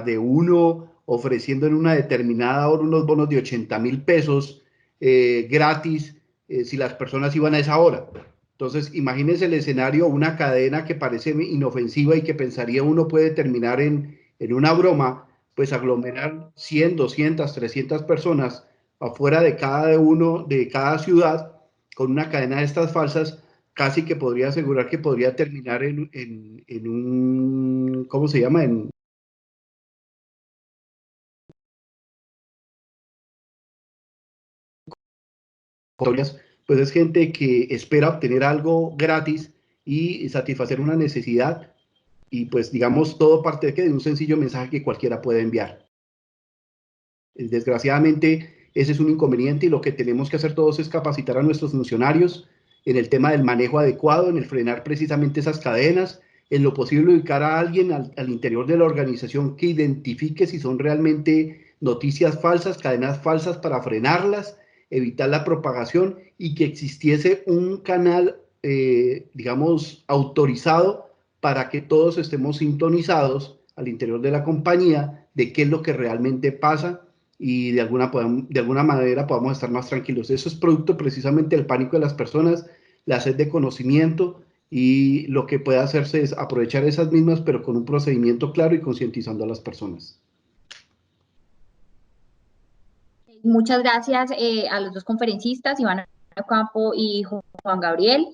A: de uno ofreciendo en una determinada hora unos bonos de 80,000 pesos gratis si las personas iban a esa hora. Entonces, imagínense el escenario, una cadena que parece inofensiva y que pensaría uno puede terminar en una broma, pues aglomerar 100, 200, 300 personas afuera de cada ciudad con una cadena de estas falsas, casi que podría asegurar que podría terminar en un, ¿cómo se llama? Pues es gente que espera obtener algo gratis y satisfacer una necesidad y pues digamos todo parte de un sencillo mensaje que cualquiera puede enviar. Desgraciadamente ese es un inconveniente y lo que tenemos que hacer todos es capacitar a nuestros funcionarios en el tema del manejo adecuado, en el frenar precisamente esas cadenas, en lo posible ubicar a alguien al interior de la organización que identifique si son realmente noticias falsas, cadenas falsas para frenarlas, evitar la propagación y que existiese un canal, digamos, autorizado para que todos estemos sintonizados al interior de la compañía de qué es lo que realmente pasa y de alguna manera podamos estar más tranquilos. Eso es producto precisamente del pánico de las personas, la sed de conocimiento y lo que puede hacerse es aprovechar esas mismas, pero con un procedimiento claro y concientizando a las personas.
D: Muchas gracias a los dos conferencistas, Iván Ocampo y Juan Gabriel.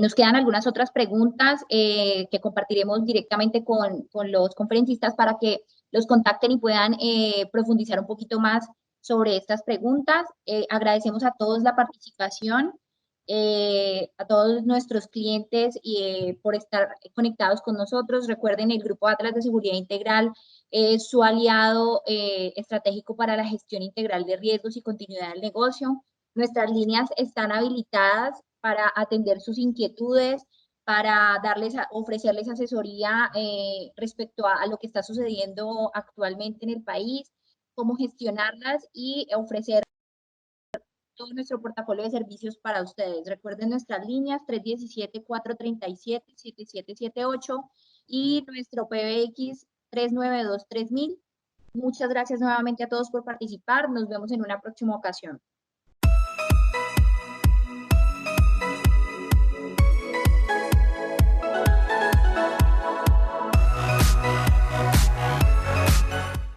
D: Nos quedan algunas otras preguntas que compartiremos directamente con los conferencistas para que los contacten y puedan profundizar un poquito más sobre estas preguntas. Agradecemos a todos la participación, a todos nuestros clientes por estar conectados con nosotros. Recuerden, el Grupo Atlas de Seguridad Integral es su aliado estratégico para la gestión integral de riesgos y continuidad del negocio. Nuestras líneas están habilitadas para atender sus inquietudes, para ofrecerles asesoría respecto a lo que está sucediendo actualmente en el país, cómo gestionarlas y ofrecer todo nuestro portafolio de servicios para ustedes. Recuerden nuestras líneas 317-437-7778 y nuestro PBX 392-3000. Muchas gracias nuevamente a todos por participar. Nos vemos en una próxima ocasión.